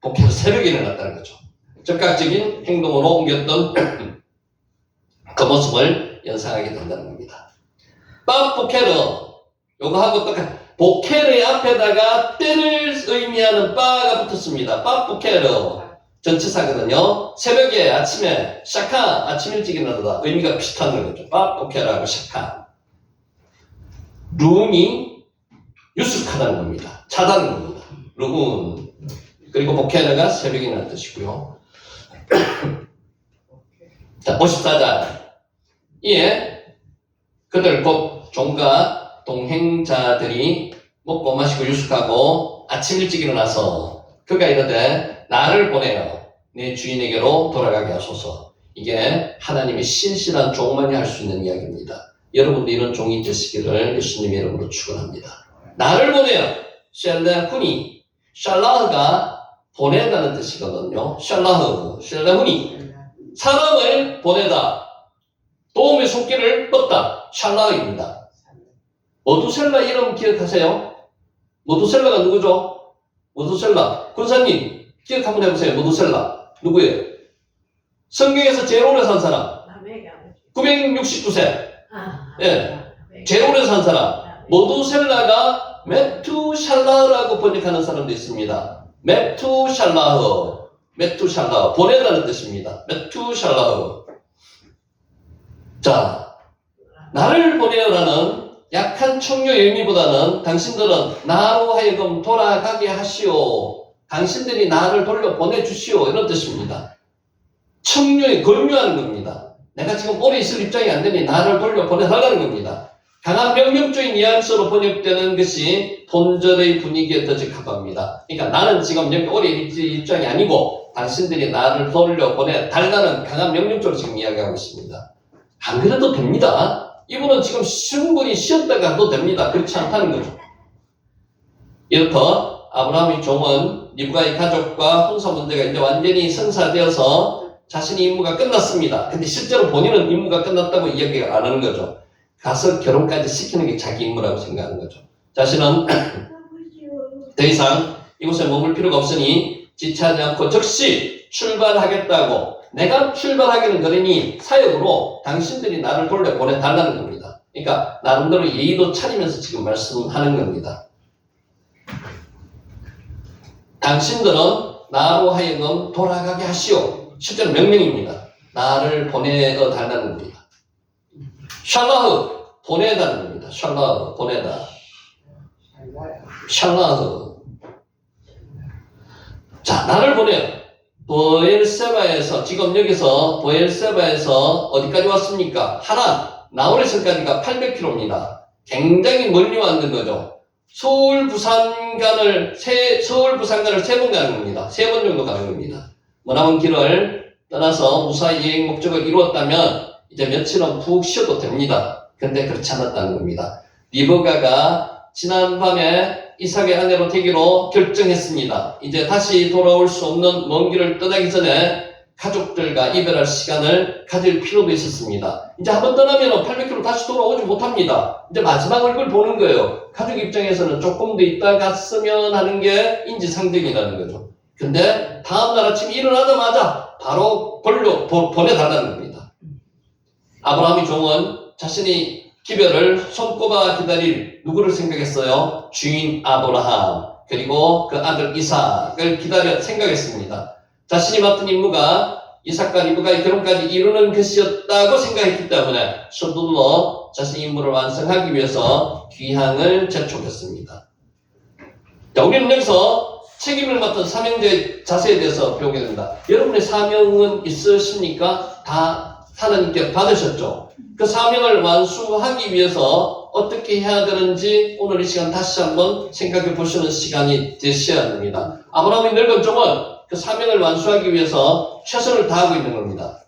보케르 새벽에 일어났다는 거죠. 즉각적인 행동으로 옮겼던 그 모습을 연상하게 된다는 겁니다. 보케르 요거하고 똑같은 보케르의 앞에다가 때를 의미하는 바가 붙었습니다. 보케르 전치사거든요. 새벽에 아침에 샤카 아침 일찍 일어나다 의미가 비슷한 거죠. 보케르하고 샤카. 룬이 유숙하다는 겁니다. 자다는 겁니다. 룬. 그리고 보케르가 새벽에 일어난 뜻이고요. 자, 54절. 이에 그들 곧 종과 동행자들이 먹고 마시고 유숙하고 아침 일찍 일어나서 그가 이르되 나를 보내어 내 주인에게로 돌아가게 하소서. 이게 하나님의 신실한 종만이 할 수 있는 이야기입니다. 여러분도 이런 종이 되시기를 예수님의 이름으로 축원합니다. 나를 보내어 샬라후니 샬라흐가 보내다는 뜻이거든요. 샬라후니 사람을 보내다 도움의 손길을 뻗다 샬라흐입니다. 모두셀라 이름 기억하세요? 모두셀라가 누구죠? 모두셀라 군사님 기억 한번 해보세요. 모두셀라 누구예요? 성경에서 제일 오래 산 사람 969세 예, 제일 오래 산 사람 모두셀라가 메투샬라라고 번역하는 사람도 있습니다. 메투샬라흐 보내다는 뜻입니다. 메투샬라흐. 자, 나를 보내어라는 약한 청유의 의미보다는 당신들은 나로 하여금 돌아가게 하시오. 당신들이 나를 돌려 보내주시오. 이런 뜻입니다. 청유에 권유하는 겁니다. 내가 지금 오래 있을 입장이 안 되니 나를 돌려 보내달라는 겁니다. 강한 명령적인 뉘앙스로 번역되는 것이 본절의 분위기에 더 적합합니다. 그러니까 나는 지금 여기 오래 있을 입장이 아니고 당신들이 나를 돌려 보내달라는 강한 명령적으로 지금 이야기하고 있습니다. 안 그래도 됩니다. 이분은 지금 충분히 쉬었다가 가도 됩니다. 그렇지 않다는 거죠. 이렇게 아브라함의 종은 리브가의 가족과 혼사 문제가 이제 완전히 성사되어서 자신의 임무가 끝났습니다. 근데 실제로 본인은 임무가 끝났다고 이야기가 안 하는 거죠. 가서 결혼까지 시키는 게 자기 임무라고 생각하는 거죠. 자신은 더 이상 이곳에 머물 필요가 없으니 지체하지 않고 즉시 출발하겠다고 내가 출발하기는 그러니 사역으로 당신들이 나를 돌려 보내달라는 겁니다. 그러니까 나름대로 예의도 차리면서 지금 말씀하는 겁니다. 당신들은 나로 하여금 돌아가게 하시오. 실제로 명령입니다. 나를 보내어 달라는 겁니다. 샬라흐, 보내다는 겁니다. 샬라흐, 보내다. 샬라흐. 자, 나를 보내요. 보엘세바에서, 지금 여기서 보엘세바에서 어디까지 왔습니까? 하란, 나홀에서까지가 800km입니다. 굉장히 멀리 왔는 거죠. 서울 부산간을 세 번 가는 겁니다. 3번 정도 가는 겁니다. 머나먼 길을 떠나서 무사히 여행 목적을 이루었다면 이제 며칠은 푹 쉬어도 됩니다. 근데 그렇지 않았다는 겁니다. 리브가가 지난밤에 이삭의 아내로 되기로 결정했습니다. 이제 다시 돌아올 수 없는 먼 길을 떠나기 전에 가족들과 이별할 시간을 가질 필요도 있었습니다. 이제 한번 떠나면 800km 다시 돌아오지 못합니다. 이제 마지막 얼굴 보는 거예요. 가족 입장에서는 조금 더 있다 갔으면 하는 게 인지상정이라는 거죠. 근데 다음날 아침 일어나자마자 바로 보내달라는 겁니다. 아브라함의 종은 자신이 기별을 손꼽아 기다릴 누구를 생각했어요? 주인 아브라함, 그리고 그 아들 이삭을 기다려 생각했습니다. 자신이 맡은 임무가 이삭과 리브가의 결혼까지 이루는 것이었다고 생각했기 때문에 서둘러 자신의 임무를 완성하기 위해서 귀향을 재촉했습니다. 자, 우리는 여기서 책임을 맡은 사명자의 자세에 대해서 배우게 됩니다. 여러분의 사명은 있으십니까? 다 하나님께 받으셨죠? 그 사명을 완수하기 위해서 어떻게 해야 되는지 오늘 이 시간 다시 한번 생각해 보시는 시간이 되셔야 됩니다. 아브라함의 늙은 종은 그 사명을 완수하기 위해서 최선을 다하고 있는 겁니다.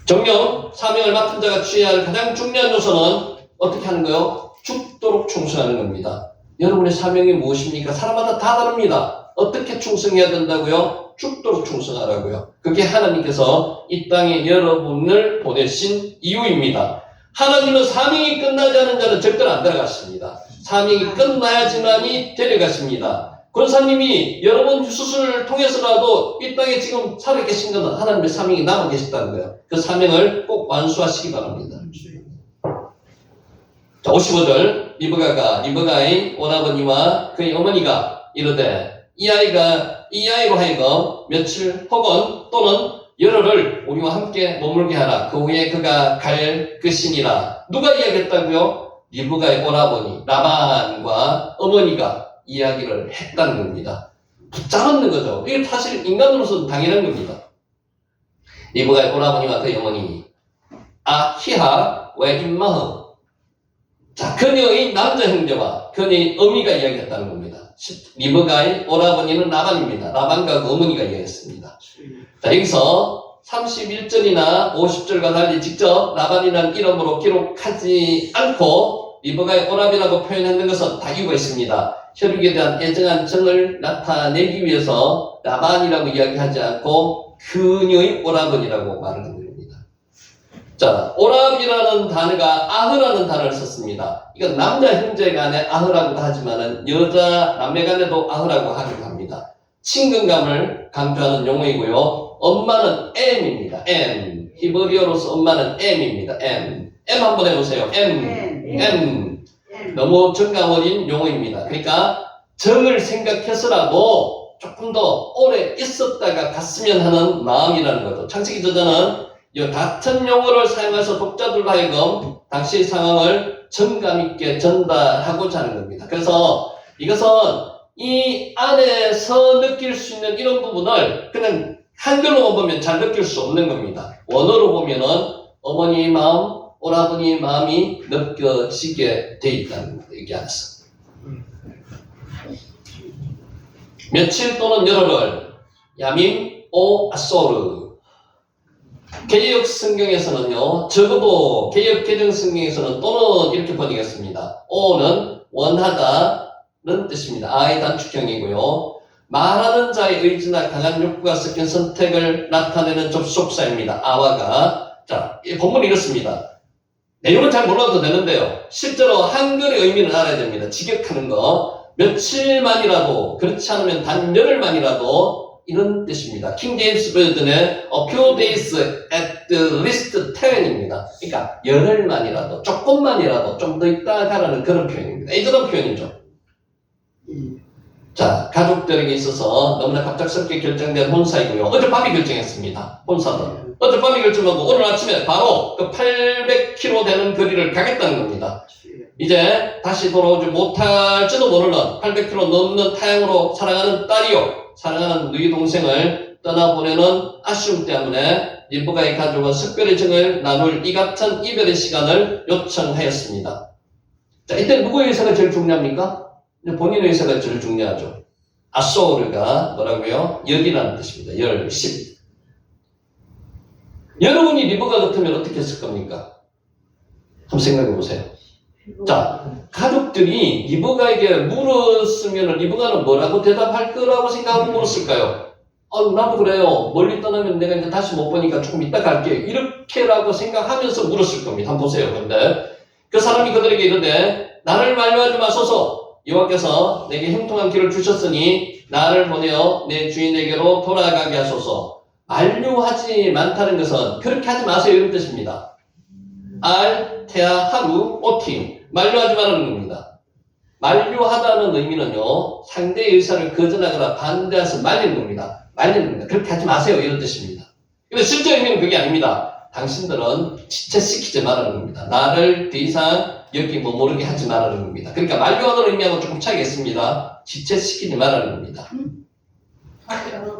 정녕 사명을 맡은 자가 취해야 할 가장 중요한 요소는 어떻게 하는 거예요? 죽도록 충성하는 겁니다. 여러분의 사명이 무엇입니까? 사람마다 다 다릅니다. 어떻게 충성해야 된다고요? 죽도록 충성하라고요. 그게 하나님께서 이 땅에 여러분을 보내신 이유입니다. 하나님은 사명이 끝나지 않은 자는 절대로 안 데려가십니다. 사명이 끝나야지만이 데려가십니다. 권사님이 여러분 수술을 통해서라도 이 땅에 지금 살아계신 것은 하나님의 사명이 남아 계셨다는 거예요. 그 사명을 꼭 완수하시기 바랍니다. 자, 55절. 리브가의 오라버니와 그의 어머니가 이르되 이 아이로 하여금 며칠 혹은 또는 열흘을 우리와 함께 머물게 하라. 그 후에 그가 갈 것이니라. 누가 이야기했다고요? 리브가의 오라버니 라반과 어머니가 이야기를 했다는 겁니다. 붙잡는 거죠. 이게 사실 인간으로서는 당연한 겁니다. 리브가의 오라버니와 그의 어머니 아히하 왜 임마흐. 자, 그녀의 남자 형제와 그녀의 어미가 이야기했다는 겁니다. 리브가의 오라버니는 라반입니다. 라반과 그 어머니가 이야기했습니다. 자, 여기서 31절이나 50절과 달리 직접 라반이라는 이름으로 기록하지 않고 리브가의 오라비라고 표현했는 것은 다 이유가 있습니다. 혈육에 대한 애정한 정을 나타내기 위해서 라반이라고 이야기하지 않고 그녀의 오라버니라고 말을 합니다. 자, 오랍이라는 단어가 아흐라는 단어를 썼습니다. 이건 남자 형제 간에 아흐라고도 하지만은 여자 남매 간에도 아흐라고 하기도 합니다. 친근감을 강조하는 용어이고요. 엄마는 M입니다. M. 히브리어로서 엄마는 M입니다. M. M 한번 해보세요. M. 너무 정감 어린 용어입니다. 그러니까 정을 생각해서라도 조금 더 오래 있었다가 갔으면 하는 마음이라는 거죠. 창세기 저자는 이 같은 용어를 사용해서 독자들로 하여금 당시의 상황을 정감있게 전달하고자 하는 겁니다. 그래서 이것은 이 안에서 느낄 수 있는 이런 부분을 그냥 한글로 보면 잘 느낄 수 없는 겁니다. 원어로 보면은 어머니의 마음, 오라버니의 마음이 느껴지게 돼 있다는 겁니다. 여기 안에서. 며칠 또는 열흘을 야밈 오 아소르. 개역 성경에서는요, 적어도 개역 개정 성경에서는 또는 이렇게 번역했습니다. 오는 원하다는 뜻입니다. 아의 단축형이고요. 말하는 자의 의지나 강한 욕구가 섞인 선택을 나타내는 접속사입니다. 아와가. 자, 이 본문이 이렇습니다. 내용은 잘 몰라도 되는데요. 실제로 한글의 의미는 알아야 됩니다. 직역하는 거. 며칠만이라도, 그렇지 않으면 단 열흘만이라도 이런 뜻입니다. 킹 제임스 버전의 a few days at least 10입니다. 그러니까 열흘만이라도, 조금만이라도 좀 더 있다 가라는 그런 표현입니다. 이런 표현이죠. 자, 가족들에게 있어서 너무나 갑작스럽게 결정된 혼사이고요. 어젯밤에 결정했습니다. 혼사는. 어젯밤에 결정하고 오늘 아침에 바로 그 800km 되는 거리를 가겠다는 겁니다. 이제 다시 돌아오지 못할지도 모르는 800km 넘는 타향으로 사랑하는 딸이요, 사랑하는 누이 동생을 떠나보내는 아쉬움 때문에 리브가의 가족은 특별히 정을 나눌 이 같은 이별의 시간을 요청하였습니다. 자, 이때 누구의 의사가 제일 중요합니까? 본인의 의사가 제일 중요하죠. 아소르가 뭐라고요? 열이라는 뜻입니다. 열, 10. 여러분이 리브가 같으면 어떻게 했을 겁니까? 한번 생각해 보세요. 자, 가족들이 리브가에게 물었으면 리브가는 뭐라고 대답할 거라고 생각하고 물었을까요? 나도 그래요. 멀리 떠나면 내가 이제 다시 못 보니까 조금 이따 갈게요. 이렇게라고 생각하면서 물었을 겁니다. 한번 보세요. 근데 그 사람이 그들에게 이르되 나를 만류하지 마소서. 여호와께서 내게 형통한 길을 주셨으니 나를 보내어 내 주인에게로 돌아가게 하소서. 만류하지 않다는 것은 그렇게 하지 마세요 이런 뜻입니다. 테아 하루 오팀 만류하지 말라는 겁니다. 만류하다는 의미는요, 상대의 의사를 거절하거나 반대해서 말리는 겁니다. 말리는 겁니다. 그렇게 하지 마세요 이런 뜻입니다. 근데 실제 의미는 그게 아닙니다. 당신들은 지체시키지 말라는 겁니다. 나를 더 이상 여기 모르게 하지 말라는 겁니다. 그러니까 만류하는 의미하고 조금 차이가 있습니다. 지체시키지 말라는 겁니다.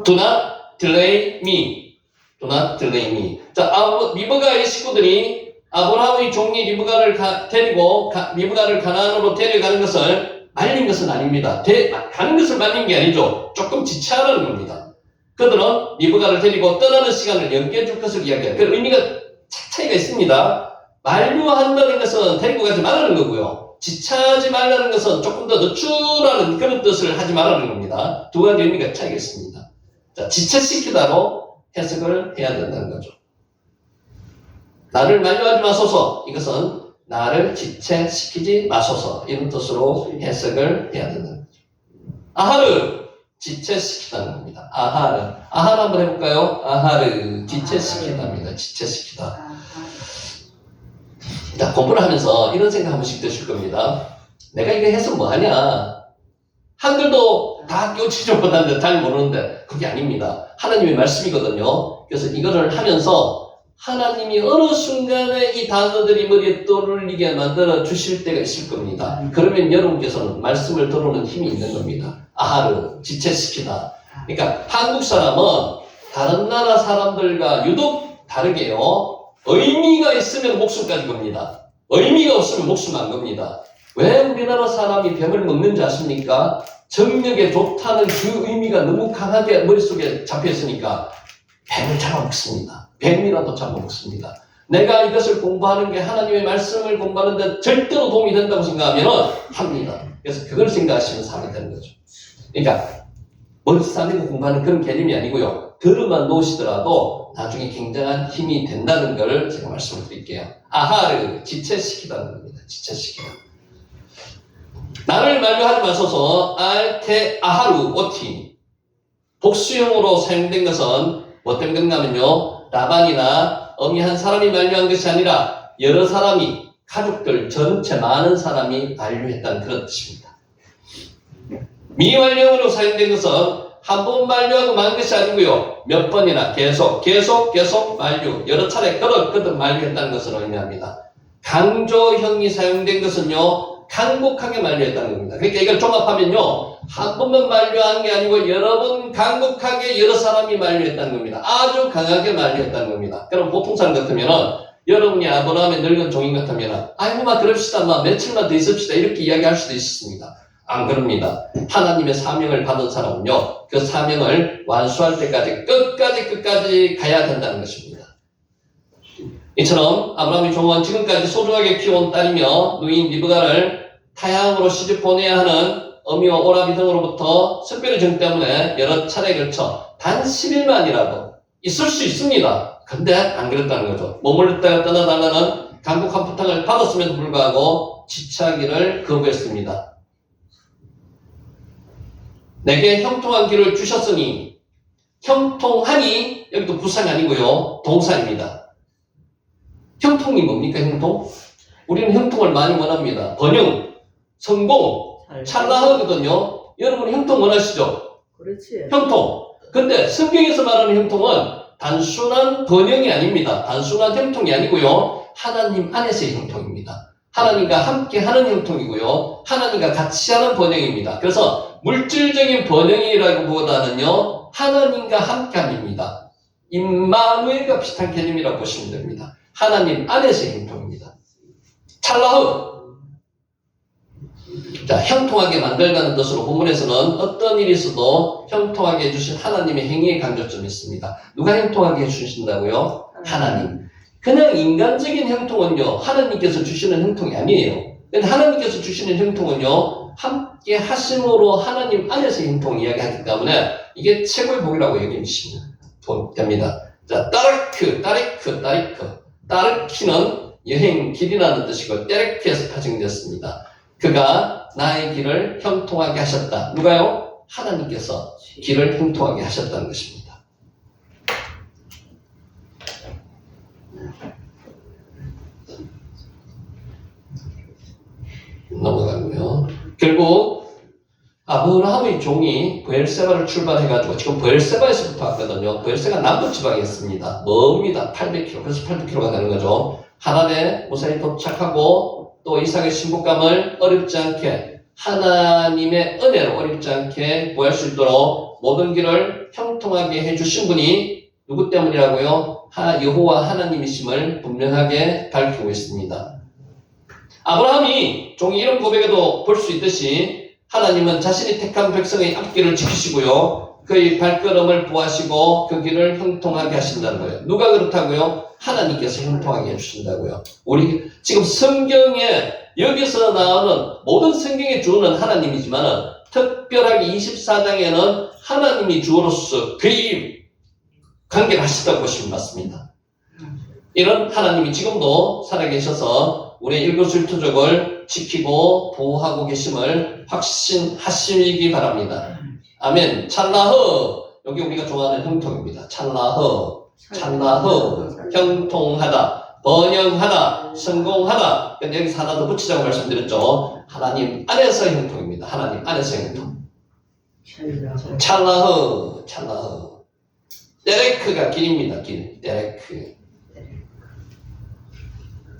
Do not delay me. Do not delay me. 자, 리브가의 식구들이 아브라함의 종이 리브가를 데리고 리브가를 가나안으로 데려가는 것을 말린 것은 아닙니다. 가는 것을 말린 게 아니죠. 조금 지체하라는 겁니다. 그들은 리브가를 데리고 떠나는 시간을 연기해 줄 것을 이야기해요. 그 의미가 차이가 있습니다. 만류한다는 것은 데리고 가지 말라는 거고요. 지체하지 말라는 것은 조금 더 늦추라는 그런 뜻을 하지 말라는 겁니다. 두 가지 의미가 차이가 있습니다. 자, 지체시키다로 해석을 해야 된다는 거죠. 나를 만류하지 마소서. 이것은 나를 지체시키지 마소서. 이런 뜻으로 해석을 해야 된다는 거죠. 아하르. 지체시키다는 겁니다. 아하르 한번 해볼까요? 아하르. 지체시키다입니다. 지체시키다. 자, 공부를 하면서 이런 생각 한 번씩 드실 겁니다. 내가 이거 해서 뭐하냐? 한글도 다 끼우치지 못하는데 잘 모르는데 그게 아닙니다. 하나님의 말씀이거든요. 그래서 이거를 하면서 하나님이 어느 순간에 이 단어들이 머리에 떠올리게 만들어 주실 때가 있을 겁니다. 그러면 여러분께서는 말씀을 들어오는 힘이 있는 겁니다. 아하르, 지체시키다. 그러니까 한국 사람은 다른 나라 사람들과 유독 다르게요. 의미가 있으면 목숨까지 겁니다. 의미가 없으면 목숨 안 겁니다. 왜 우리나라 사람이 뱀을 먹는지 아십니까? 정력에 좋다는 그 의미가 너무 강하게 머릿속에 잡혀있으니까 뱀을 잡아먹습니다. 뱀이라도 잡아먹습니다. 내가 이것을 공부하는 게 하나님의 말씀을 공부하는데 절대로 도움이 된다고 생각하면 합니다. 그래서 그걸 생각하시면 사람이 되는 거죠. 그러니까 머리 싸매고 공부하는 그런 개념이 아니고요. 들어만 놓으시더라도 나중에 굉장한 힘이 된다는 걸 제가 말씀을 드릴게요. 아하르, 지체시키다는 겁니다. 지체시키다. 나를 만류하지 마소서. 아하루 오티. 복수형으로 사용된 것은 뭐 때문에 그런가면요, 라반이나 어미 한 사람이 만류한 것이 아니라 여러 사람이, 가족들 전체 많은 사람이 만류했다는 그런 뜻입니다. 미완료으로 사용된 것은 한 번 만류하고 만 것이 아니고요, 몇 번이나 계속 만류, 여러 차례 거듭 만류했다는 것을 의미합니다. 강조형이 사용된 것은요, 강곡하게 만류했다는 겁니다. 그러니까 이걸 종합하면요, 한 번만 만류한 게 아니고 여러 번 강곡하게 여러 사람이 만류했다는 겁니다. 아주 강하게 만류했다는 겁니다. 그럼 보통 사람 같으면은, 여러분이 아브라함의 늙은 종인 같으면은, 아이고 막 그럽시다, 막 며칠만 더 있읍시다, 이렇게 이야기할 수도 있습니다. 안 그럽니다. 하나님의 사명을 받은 사람은요, 그 사명을 완수할 때까지 끝까지 가야 된다는 것입니다. 이처럼 아브라함의 종은 지금까지 소중하게 키워온 딸이며 누이인 리브가를 타향으로 시집 보내야 하는 어미와 오라비 등으로부터 특별히 정 때문에 여러 차례에 걸쳐 단 10일만이라도 있을 수 있습니다. 근데 안 그랬다는 거죠. 머물렀다가 떠나달라는 간곡한 부탁을 받았음에도 불구하고 지체하기를 거부했습니다. 내게 형통한 길을 주셨으니, 형통하니, 여기도 부사가 아니고요, 동사입니다. 형통이 뭡니까, 형통? 우리는 형통을 많이 원합니다. 번영, 성공, 찰나하거든요. 여러분 형통 원하시죠? 그렇지. 형통. 근데 성경에서 말하는 형통은 단순한 번영이 아닙니다. 단순한 형통이 아니고요. 하나님 안에서의 형통입니다. 하나님과 함께 하는 형통이고요. 하나님과 같이 하는 번영입니다. 그래서 물질적인 번영이라기보다는요. 하나님과 함께함입니다. 임마누엘과 비슷한 개념이라고 보시면 됩니다. 하나님 안에서의 형통입니다. 찰나흐. 자, 형통하게 만들다는 뜻으로 본문에서는 어떤 일이 있어도 형통하게 해주신 하나님의 행위의 강조점이 있습니다. 누가 형통하게 해주신다고요? 하나님. 그냥 인간적인 형통은요, 하나님께서 주시는 형통이 아니에요. 근데 하나님께서 주시는 형통은요, 함께 하심으로 하나님 안에서 형통을 이야기하기 때문에 이게 최고의 복이라고 얘기하시면 됩니다. 자, 따르키는 여행 길이라는 뜻이고, 떼르크에서 파생되었습니다. 그가 나의 길을 형통하게 하셨다. 누가요? 하나님께서 길을 형통하게 하셨다는 것입니다. 넘어가고요. 결국 아브라함의 종이 브엘세바를 출발해가지고 지금 브엘세바에서부터 왔거든요. 브엘세가 남부 지방에 있습니다. 멉니다. 800km. 그래서 800km가 되는 거죠. 하란에 무사히 도착하고 또 이삭의 신부감을 어렵지 않게 하나님의 은혜로 어렵지 않게 구할 수 있도록 모든 길을 형통하게 해주신 분이 누구 때문이라고요? 여호와 하나님이심을 분명하게 밝히고 있습니다. 아브라함이 종이 이런 고백에도 볼 수 있듯이 하나님은 자신이 택한 백성의 앞길을 지키시고요. 그의 발걸음을 보하시고 그 길을 형통하게 하신다는 거예요. 누가 그렇다고요? 하나님께서 형통하게 해주신다고요. 우리 지금 성경에 여기서 나오는 모든 성경의 주어는 하나님이지만 특별하게 24장에는 하나님이 주어로서 그의 관계를 하시다고 보시면 맞습니다. 이런 하나님이 지금도 살아계셔서 우리의 일거수일투족을 지키고 보호하고 계심을 확신하시기 바랍니다. 아멘. 찰나흐. 여기 우리가 좋아하는 형통입니다. 찰나흐. 형통하다, 번영하다, 성공하다. 근데 여기서 하나 더 붙이자고 말씀드렸죠. 하나님 안에서 형통입니다. 하나님 안에서 형통. 찰나흐. 떼레크가 길입니다. 길. 떼레크.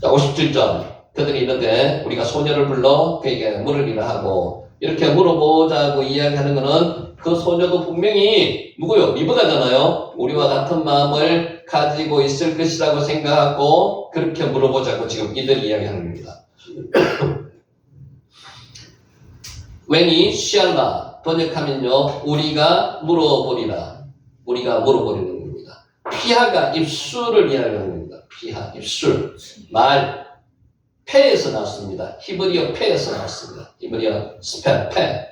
자, 57절. 그들이 이르되 우리가 소녀를 불러 그에게 물으리라 하고 이렇게 물어보자고 이야기하는 것은 그 소녀도 분명히 누구요? 리브가잖아요. 우리와 같은 마음을 가지고 있을 것이라고 생각하고 그렇게 물어보자고 지금 이들이 이야기하는 겁니다. 웬이 시알라 번역하면요. 우리가 물어보리라. 우리가 물어보리는 겁니다. 피하가 입술을 이야기하는 겁니다. 피하, 입술, 말, 폐에서 나왔습니다. 히브리어 폐에서 나왔습니다. 히브리어 스펠, 폐.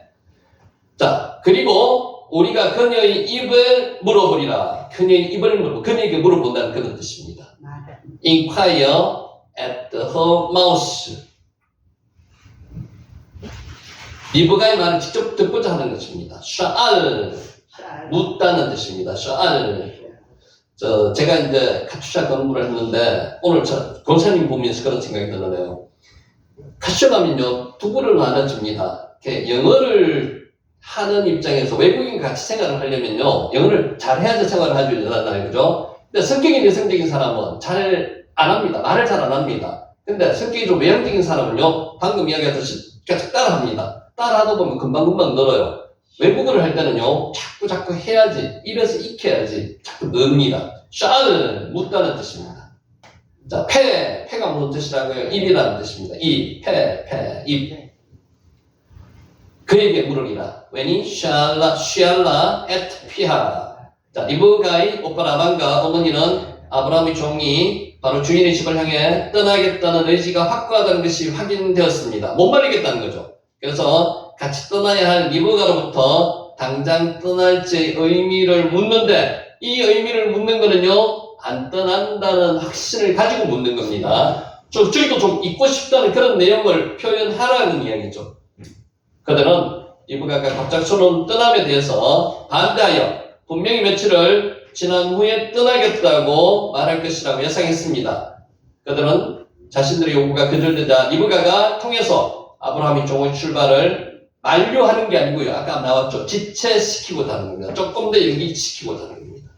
자, 그리고 우리가 그녀의 입을 물어보리라. 그녀의 입을 그녀에게 물어본다는 그런 뜻입니다. Inquire at her mouth. 리브가의 말을 직접 듣고자 하는 것입니다. 샤알, 묻다는 뜻입니다. 샤알. 제가 이제 카투샤 공부를 했는데, 오늘 권사님 보면서 그런 생각이 드네요. 카투샤 가면요, 두 부로 나눠집니다. 영어를 하는 입장에서 외국인과 같이 생활을 하려면요, 영어를 잘해야지 생활을 하지 않나요, 그죠? 근데 성격이 내성적인 사람은 잘 안 합니다. 말을 잘 안 합니다. 근데 성격이 좀 외향적인 사람은요, 방금 이야기하듯이 계속 따라합니다. 따라하다 보면 금방금방 늘어요. 외국어를 할 때는요, 자꾸 해야지, 입에서 익혀야지, 자꾸 넣습니다. 샤을, 묻다는 뜻입니다. 자, 폐가 무슨 뜻이라고요? 입이라는 뜻입니다. 입, 입. 그에게 물으리라. 웬이 샬라, 앳 피하. 자, 리브가의 오빠 라반과 어머니는 아브라함의 종이 바로 주인의 집을 향해 떠나겠다는 의지가 확고하다는 것이 확인되었습니다. 못 말리겠다는 거죠. 그래서 같이 떠나야 할 리브가로부터 당장 떠날지의 의미를 묻는데 이 의미를 묻는 거는요, 안 떠난다는 확신을 가지고 묻는 겁니다. 저희도 좀 잊고 싶다는 그런 내용을 표현하라는 이야기죠. 그들은 리브가가 갑작스러운 떠남에 대해서 반대하여 분명히 며칠을 지난 후에 떠나겠다고 말할 것이라고 예상했습니다. 그들은 자신들의 요구가 거절되자 리브가가 통해서 아브라함의 종의 출발을 만류하는 게 아니고요. 아까 나왔죠. 지체시키고 다는 겁니다. 조금 더 연기시키고 다는 겁니다.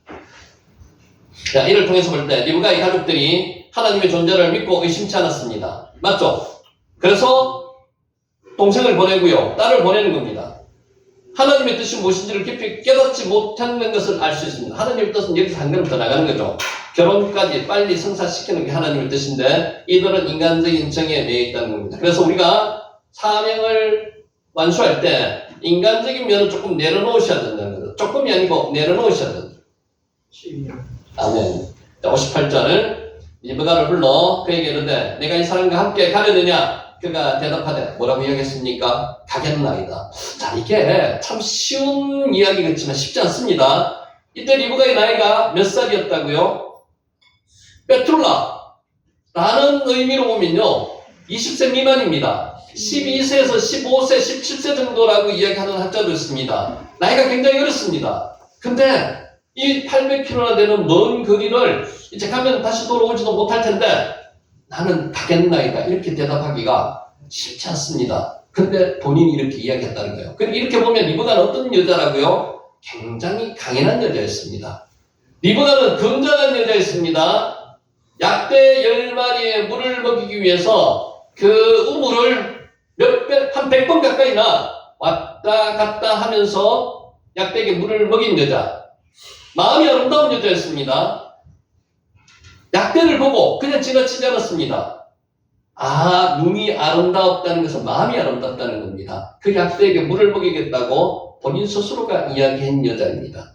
자, 이를 통해서 볼 때 리브가의 가족들이 하나님의 존재를 믿고 의심치 않았습니다. 맞죠? 그래서 동생을 보내고요. 딸을 보내는 겁니다. 하나님의 뜻이 무엇인지를 깊이 깨닫지 못하는 것을 알 수 있습니다. 하나님의 뜻은 여기서 한 걸음 더 나가는 거죠. 결혼까지 빨리 성사시키는 게 하나님의 뜻인데 이들은 인간적인 정에 매여 있다는 겁니다. 그래서 우리가 사명을 완수할 때 인간적인 면을 조금 내려놓으셔야 된다는 거죠. 조금이 아니고 내려놓으셔야 된다. 아멘. 58절을 리브가를 불러 그에게 이르되 내가 이 사람과 함께 가려느냐? 그가 대답하되 뭐라고 이야기했습니까? 가겠나이다. 자, 이게 참 쉬운 이야기 같지만 쉽지 않습니다. 이때 리브가의 나이가 몇 살이었다고요? 베툴라 라는 의미로 보면요 20세 미만입니다. 12세에서 15세, 17세 정도라고 이야기하는 학자도 있습니다. 나이가 굉장히 어렸습니다. 근데 이 800km나 되는 먼 거리를 이제 가면 다시 돌아오지도 못할 텐데 나는 가겠나이다 이렇게 대답하기가 쉽지 않습니다. 근데 본인이 이렇게 이야기했다는 거예요. 근데 이렇게 보면 리브가는 어떤 여자라고요? 굉장히 강인한 여자였습니다. 리브가는 건장한 여자였습니다. 약대 10마리의 물을 먹이기 위해서 그 우물을 한 100번 가까이나 왔다 갔다 하면서 약대에게 물을 먹인 여자. 마음이 아름다운 여자였습니다. 약대를 보고 그냥 지나치지 않았습니다. 아, 눈이 아름다웠다는 것은 마음이 아름답다는 겁니다. 그 약대에게 물을 먹이겠다고 본인 스스로가 이야기한 여자입니다.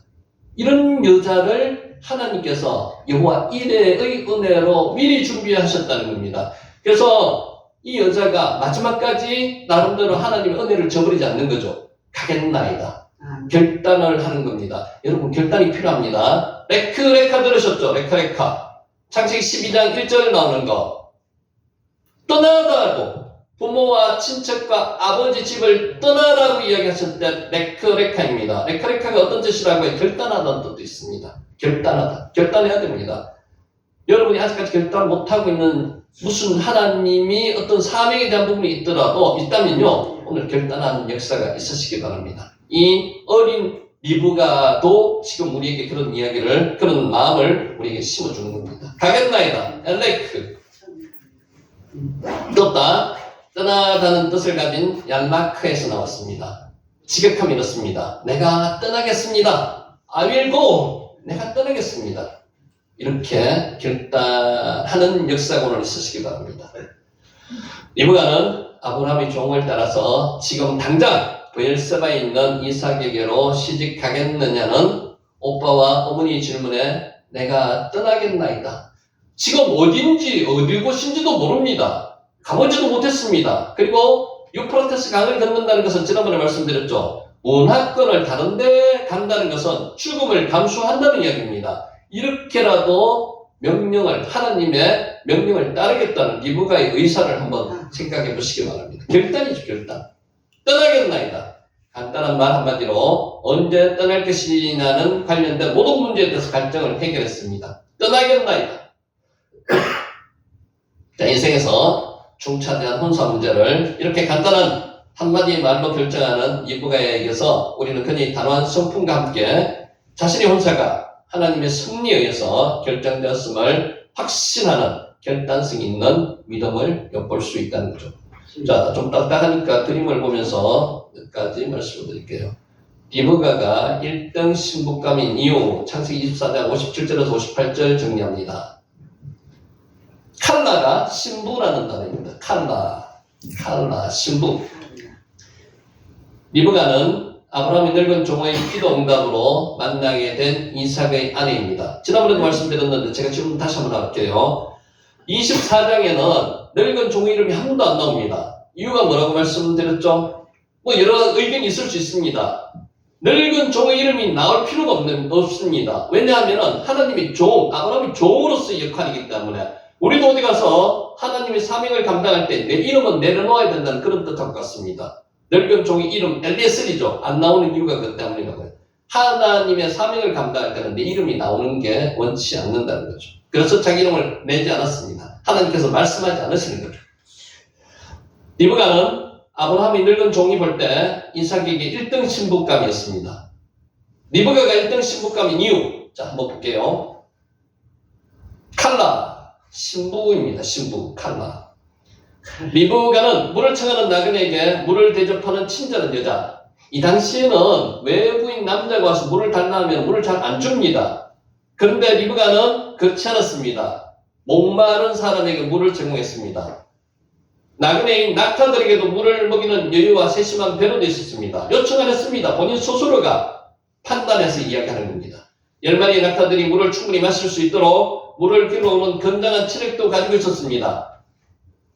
이런 여자를 하나님께서 여호와 이레의 은혜로 미리 준비하셨다는 겁니다. 그래서 이 여자가 마지막까지 나름대로 하나님의 은혜를 저버리지 않는 거죠. 가겠나이다. 결단을 하는 겁니다. 여러분 결단이 필요합니다. 레크레카 들으셨죠? 레크레카. 창세기 12장 1절에 나오는 거. 떠나다고 부모와 친척과 아버지 집을 떠나라고 이야기하실 때 레크레카입니다. 레크레카가 어떤 뜻이라고 해요? 결단하다는 뜻도 있습니다. 결단하다. 결단해야 됩니다. 여러분이 아직까지 결단 못하고 있는 무슨 하나님이 어떤 사명에 대한 부분이 있다면요. 오늘 결단하는 역사가 있으시기 바랍니다. 이 어린 리브가도 지금 우리에게 그런 이야기를, 그런 마음을 우리에게 심어주는 겁니다. 가겠나이다. 엘레크. 떴다. 떠나다는 뜻을 가진 얀마크에서 나왔습니다. 지극함이 이렇습니다. 내가 떠나겠습니다. I will go. 내가 떠나겠습니다. 이렇게 결단하는 역사가 오늘 있으시기 바랍니다. 리브가는 아브라함의 종을 따라서 지금 당장 브엘세바에 있는 이삭에게로 시집 가겠느냐는 오빠와 어머니의 질문에 내가 떠나겠나이다. 지금 어딘지 어디 곳인지도 모릅니다. 가보지도 못했습니다. 그리고 유프라테스 강을 건넌다는 것은 지난번에 말씀드렸죠. 문화권을 다른 데 간다는 것은 죽음을 감수한다는 이야기입니다. 이렇게라도 하나님의 명령을 따르겠다는 리브가의 의사를 한번 생각해 보시기 바랍니다. 결단이죠, 결단. 떠나겠나이다. 간단한 말 한마디로 언제 떠날 것이냐는 관련된 모든 문제에 대해서 갈등을 해결했습니다. 떠나겠나이다. 자, 인생에서 중차대한 혼사 문제를 이렇게 간단한 한마디의 말로 결정하는 리브가에게서 우리는 그녀의 단호한 성품과 함께 자신의 혼사가 하나님의 승리에 의해서 결정되었음을 확신하는 결단성 있는 믿음을 엿볼 수 있다는 거죠. 자, 좀 딱딱하니까 그림을 보면서 몇 가지 말씀을 드릴게요. 리브가가 1등 신부감인 이유, 창세기 24장 57절에서 58절 정리합니다. 칼라가 신부라는 단어입니다. 칼라, 신부. 리브가는 아브라함의 늙은 종의 기도 응답으로 만나게 된 이삭의 아내입니다. 지난번에도 말씀드렸는데 제가 지금 다시 한번 할게요. 24장에는 늙은 종의 이름이 한 번도 안 나옵니다. 이유가 뭐라고 말씀드렸죠? 뭐 여러 의견이 있을 수 있습니다. 늙은 종의 이름이 나올 필요가 없습니다. 왜냐하면 하나님의 아브라함의 종으로서의 역할이기 때문에 우리도 어디 가서 하나님의 사명을 감당할 때 내 이름은 내려놓아야 된다는 그런 뜻하고 같습니다. 늙은 종의 이름 엘리에셀이죠. 안 나오는 이유가 그 때문이라고요. 하나님의 사명을 감당할 때는 내 이름이 나오는 게 원치 않는다는 거죠. 그래서 자기 이름을 내지 않았습니다. 하나님께서 말씀하지 않으시는 거죠. 리브가는 아브라함이 늙은 종이 볼 때 이삭에게 1등 신부감이었습니다. 리브가가 1등 신부감인 이유. 자, 한번 볼게요. 칼라. 신부입니다. 신부. 칼라. 리브가는 물을 청하는 나그네에게 물을 대접하는 친절한 여자. 이 당시에는 외부인 남자가 와서 물을 달라 하면 물을 잘 안 줍니다. 그런데 리브가는 그렇지 않았습니다. 목마른 사람에게 물을 제공했습니다. 나그네인 낙타들에게도 물을 먹이는 여유와 세심한 배려도 있었습니다. 요청 안 했습니다. 본인 스스로가 판단해서 이야기하는 겁니다. 10마리의 낙타들이 물을 충분히 마실 수 있도록 물을 길어오는 건강한 체력도 가지고 있었습니다.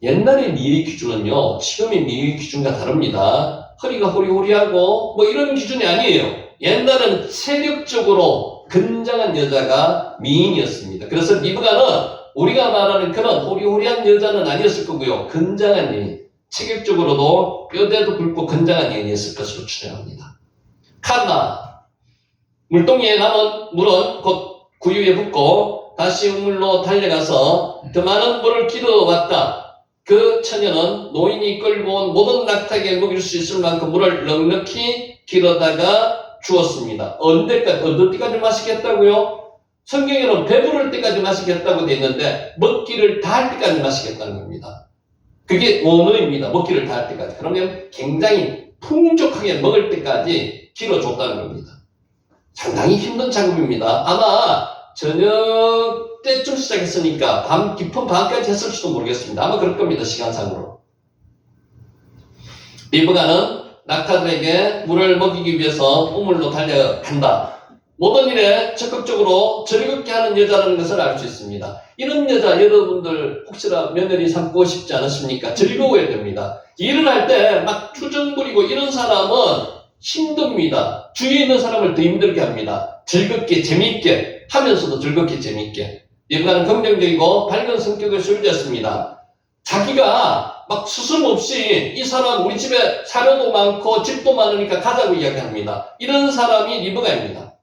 옛날의 미의 기준은요, 지금의 미의 기준과 다릅니다. 허리가 호리호리하고 뭐 이런 기준이 아니에요. 옛날에는 체력적으로 건장한 여자가 미인이었습니다. 그래서 리브가는 우리가 말하는 그런 호리호리한 여자는 아니었을 거고요. 건장한 여인, 체격적으로도 뼈대도 굵고 건장한 여인이었을 것으로 추정합니다. 칼라, 물동이에 남은 물은 곧 구유에 붓고 다시 우물로 달려가서 더 많은 물을 길어왔다. 그 처녀는 노인이 끌고 온 모든 낙타에게 먹일 수 있을 만큼 물을 넉넉히 길어다가 주었습니다. 어느 때까지 마시겠다고요? 성경에는 배부를 때까지 마시겠다고 되어 있는데 먹기를 다 할 때까지 마시겠다는 겁니다. 그게 원어입니다. 먹기를 다 할 때까지. 그러면 굉장히 풍족하게 먹을 때까지 길어줬다는 겁니다. 상당히 힘든 작업입니다. 아마 저녁 때쯤 시작했으니까 깊은 밤까지 했을지도 모르겠습니다. 아마 그럴 겁니다. 시간상으로. 리브가는 낙타들에게 물을 먹이기 위해서 우물로 달려간다. 모든 일에 적극적으로 즐겁게 하는 여자라는 것을 알 수 있습니다. 이런 여자 여러분들 혹시나 며느리 삼고 싶지 않으십니까? 즐거워야 됩니다. 일을 할 때 막 투정 부리고 이런 사람은 힘듭니다. 주위에 있는 사람을 더 힘들게 합니다. 즐겁게 재미있게 하면서도 즐겁게 재미있게. 리브가는 긍정적이고 밝은 성격의 소유자였습니다. 자기가 막 스스럼 없이 이 사람 우리 집에 사료도 많고 집도 많으니까 가자고 이야기합니다. 이런 사람이 리브가입니다.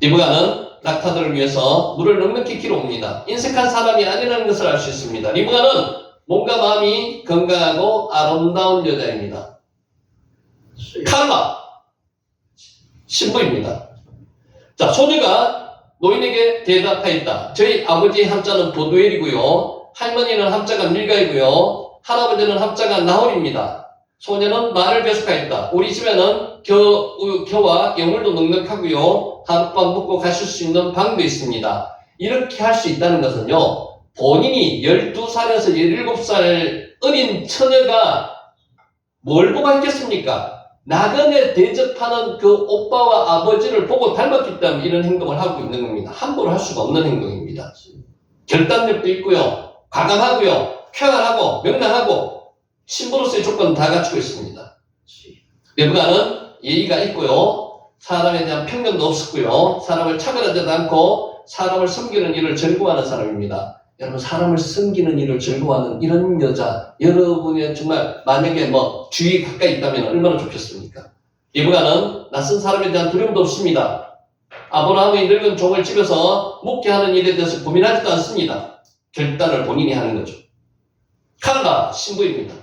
리브가는 낙타들을 위해서 물을 넉넉히 길어옵니다. 인색한 사람이 아니라는 것을 알 수 있습니다. 리브가는 몸과 마음이 건강하고 아름다운 여자입니다. 칼라, 신부입니다. 자, 소녀가 노인에게 대답하였다. 저희 아버지의 한자는 보두엘이고요. 할머니는 한자가 밀가이고요. 할아버지는 한자가 나홀입니다. 소녀는 말을 계속하였다. 우리 집에는 겨와 여물도 넉넉하고요. 하룻밤 묵고 가실 수 있는 방도 있습니다. 이렇게 할 수 있다는 것은요. 본인이 12살에서 17살 어린 처녀가 뭘 보고 했겠습니까? 나그네 대접하는 그 오빠와 아버지를 보고 닮았기 때문에 이런 행동을 하고 있는 겁니다. 함부로 할 수가 없는 행동입니다. 결단력도 있고요. 과감하고요. 쾌활하고 명랑하고 신부로서의 조건은 다 갖추고 있습니다. 리브가는 예의가 있고요. 사람에 대한 편견도 없었고요. 사람을 차별하지도 않고 사람을 섬기는 일을 즐거워하는 사람입니다. 여러분, 사람을 섬기는 일을 즐거워하는 이런 여자, 여러분의 정말 만약에 주위에 가까이 있다면 얼마나 좋겠습니까? 리브가는 낯선 사람에 대한 두려움도 없습니다. 아브라함의 늙은 종을 집에서 묵게 하는 일에 대해서 고민하지도 않습니다. 결단을 본인이 하는 거죠. 칼라, 신부입니다.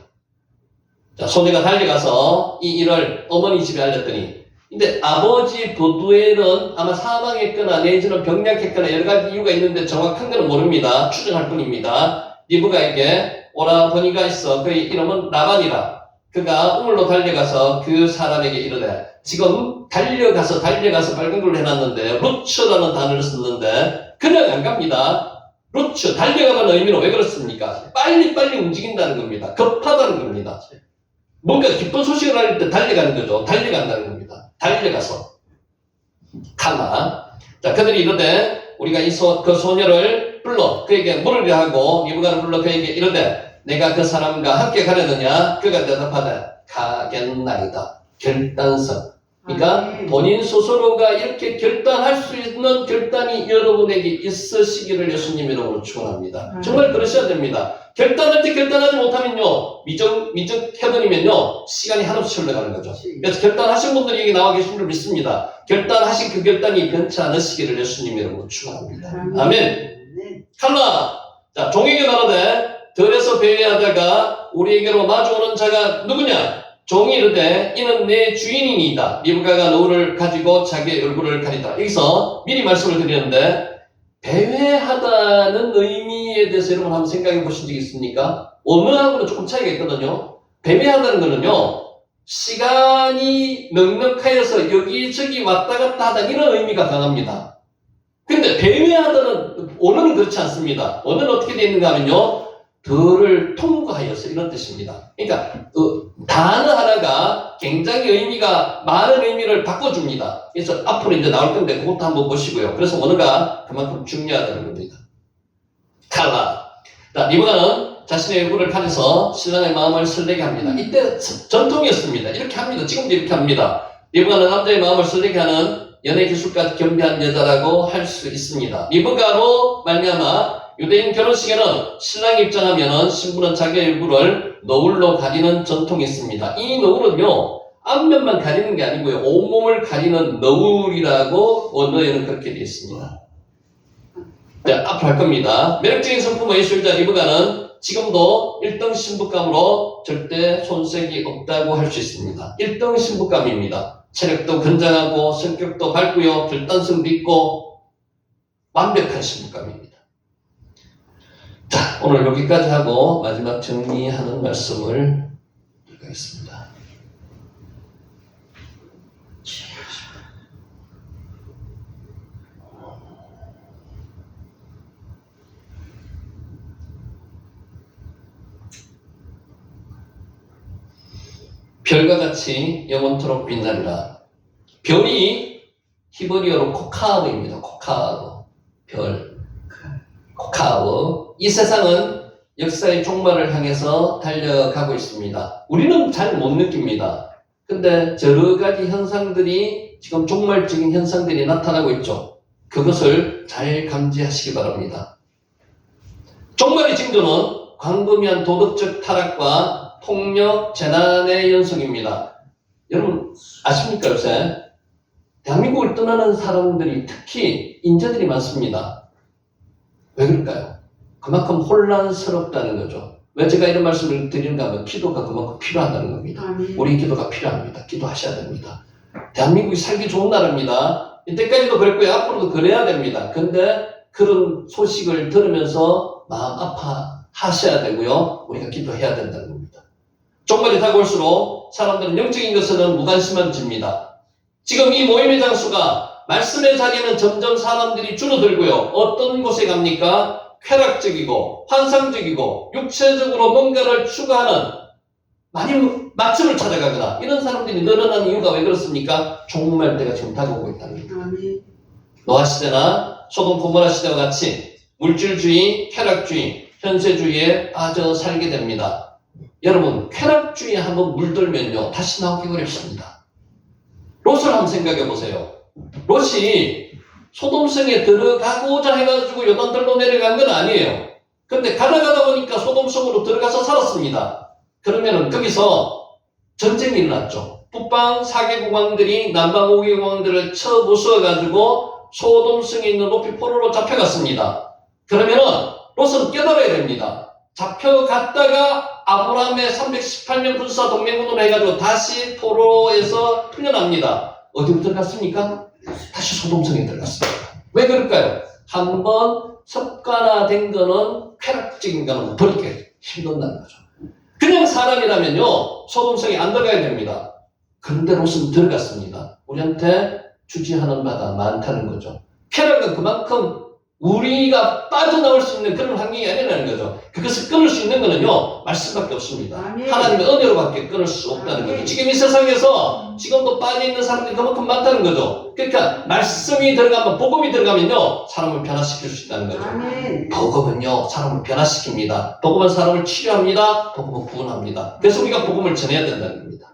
자, 소녀가 달려가서 이 일을 어머니 집에 알렸더니, 근데 아버지 보두엘은 아마 사망했거나 내지는 병약했거나 여러 가지 이유가 있는데 정확한 건 모릅니다. 추정할 뿐입니다. 리브가에게 오라버니가 있어. 그의 이름은 라반이라. 그가 우물로 달려가서 그 사람에게 이르되, 지금 달려가서 빨간 걸로 해놨는데 루츠라는 단어를 썼는데 그냥 안 갑니다. 루츠, 달려가는 의미는 왜 그렇습니까? 빨리 움직인다는 겁니다. 급하다는 겁니다. 뭔가 기쁜 소식을 알릴 때 달려가는 거죠. 달려간다는 겁니다. 달려가서. 칼라. 자, 그들이 이르되 우리가 그 소녀를 불러 그에게 물으려 하고 리브가를 불러 그에게 이르되 내가 그 사람과 함께 가려느냐? 그가 대답하되 가겠나이다. 결단성. 그러니까 본인 스스로가 이렇게 결단할 수 있는 결단이 여러분에게 있으시기를 예수님 이름으로 축원합니다. 정말 그러셔야 됩니다. 결단할 때 결단하지 못하면요, 미적해버리면요, 시간이 한없이 흘러가는 거죠. 그래서 결단하신 분들이 여기 나와 계신 줄 믿습니다. 결단하신 그 결단이 변치 않으시기를 예수님 이름으로 축원합니다. 아멘. 칼라. 자, 종에게 말하되 들에서 배회하다가 우리에게로 마주오는 자가 누구냐? 종이 이르되 이는 내 주인이니이다. 리브가가 노를 가지고 자기의 얼굴을 가리다. 여기서 미리 말씀을 드리는데 배회하다는 의미에 대해서 여러분 한번 생각해 보신 적 있습니까? 언어하고는 조금 차이가 있거든요. 배회하다는 거는요, 시간이 넉넉하여서 여기저기 왔다 갔다 하다 이런 의미가 강합니다. 근데 배회하다는 언어는 그렇지 않습니다. 언어는 어떻게 되어 있는가 하면요, 들을 통과하여서 이런 뜻입니다. 그러니까 단어 하나가 굉장히 의미가 많은 의미를 바꿔줍니다. 그래서 앞으로 이제 나올 건데 그것도 한번 보시고요. 그래서 언어가 그만큼 중요하다는 겁니다. 칼라. 자, 리브가는 자신의 얼굴을 가려서 신랑의 마음을 설레게 합니다. 이때 전통이었습니다. 이렇게 합니다. 지금도 이렇게 합니다. 리브가는 남자의 마음을 설레게 하는 연애 기술까지 겸비한 여자라고 할 수 있습니다. 리브가로 말미암아 유대인 결혼식에는 신랑이 입장하면 신부는 자기의 얼굴을 너울로 가리는 전통이 있습니다. 이 너울은요, 앞면만 가리는 게 아니고요, 온몸을 가리는 너울이라고 언어에는 그렇게 되어 있습니다. 자, 앞으로 할 겁니다. 매력적인 성품의 예술자 리브가는 지금도 1등 신부감으로 절대 손색이 없다고 할 수 있습니다. 1등 신부감입니다. 체력도 건장하고 성격도 밝고요, 결단성도 있고 완벽한 신부감입니다. 자, 오늘 여기까지 하고 마지막 정리하는 말씀을 드리겠습니다. 별과 같이 영원토록 빛나리라. 별이 히브리어로 코카브입니다. 코카브. 별. 코카브. 이 세상은 역사의 종말을 향해서 달려가고 있습니다. 우리는 잘 못 느낍니다. 근데 여러 가지 현상들이, 지금 종말적인 현상들이 나타나고 있죠. 그것을 잘 감지하시기 바랍니다. 종말의 징조는 광범위한 도덕적 타락과 폭력, 재난의 연속입니다. 여러분 아십니까? 요새 대한민국을 떠나는 사람들이, 특히 인재들이 많습니다. 왜 그럴까요? 그만큼 혼란스럽다는 거죠. 왜 제가 이런 말씀을 드리는가 하면 기도가 그만큼 필요하다는 겁니다. 우리 기도가 필요합니다. 기도하셔야 됩니다. 대한민국이 살기 좋은 나라입니다. 이때까지도 그랬고요, 앞으로도 그래야 됩니다. 근데 그런 소식을 들으면서 마음 아파하셔야 되고요, 우리가 기도해야 된다는 겁니다. 종말이 다가올수록 사람들은 영적인 것에는 무관심해집니다. 지금 이 모임의 장수가, 말씀의 자리는 점점 사람들이 줄어들고요. 어떤 곳에 갑니까? 쾌락적이고 환상적이고 육체적으로 뭔가를 추구하는, 많이 맞춤을 찾아가거나 이런 사람들이 늘어나는 이유가 왜 그렇습니까? 종말 때가 지금 다가오고 있다는 겁니다. 노아 시대나 소돔 고모라 시대와 같이 물질주의, 쾌락주의, 현세주의에 빠져 살게 됩니다. 여러분, 쾌락주의에 한번 물들면요, 다시 나오기 어렵습니다. 롯을 한번 생각해 보세요. 롯이 소돔성에 들어가고자 해가지고 요단들로 내려간 건 아니에요. 근데 가다 보니까 소돔성으로 들어가서 살았습니다. 그러면은 거기서 전쟁이 일어났죠. 북방 4개 국왕들이 남방 5개 국왕들을 쳐 부수어가지고 소돔성에 있는 롯이 포로로 잡혀갔습니다. 그러면은 롯은 깨달아야 됩니다. 잡혀갔다가 아브라함의 318년 군사 동맹군으로 해가지고 다시 포로에서 풀려납니다. 어디로 들어갔습니까? 다시 소돔성에 들어갔습니다. 왜 그럴까요? 한번 습관화된 거는, 쾌락적인 거는 버리기 힘든다는 거죠. 그냥 사람이라면요, 소돔성에 안 들어가야 됩니다. 그런데 롯은 들어갔습니다. 우리한테 주지하는 바가 많다는 거죠. 쾌락은 그만큼 우리가 빠져나올 수 있는 그런 환경이 아니라는 거죠. 그것을 끊을 수 있는 거는요, 말씀밖에 없습니다. 하나님의 은혜로밖에 끊을 수 없다는 거죠. 지금 이 세상에서 지금도 빠져있는 사람들이 그만큼 많다는 거죠. 그러니까 말씀이 들어가면, 복음이 들어가면요, 사람을 변화시킬 수 있다는 거죠. 복음은요, 사람을 변화시킵니다. 복음은 사람을 치료합니다. 복음은 구원합니다. 그래서 우리가 복음을 전해야 된다는 겁니다.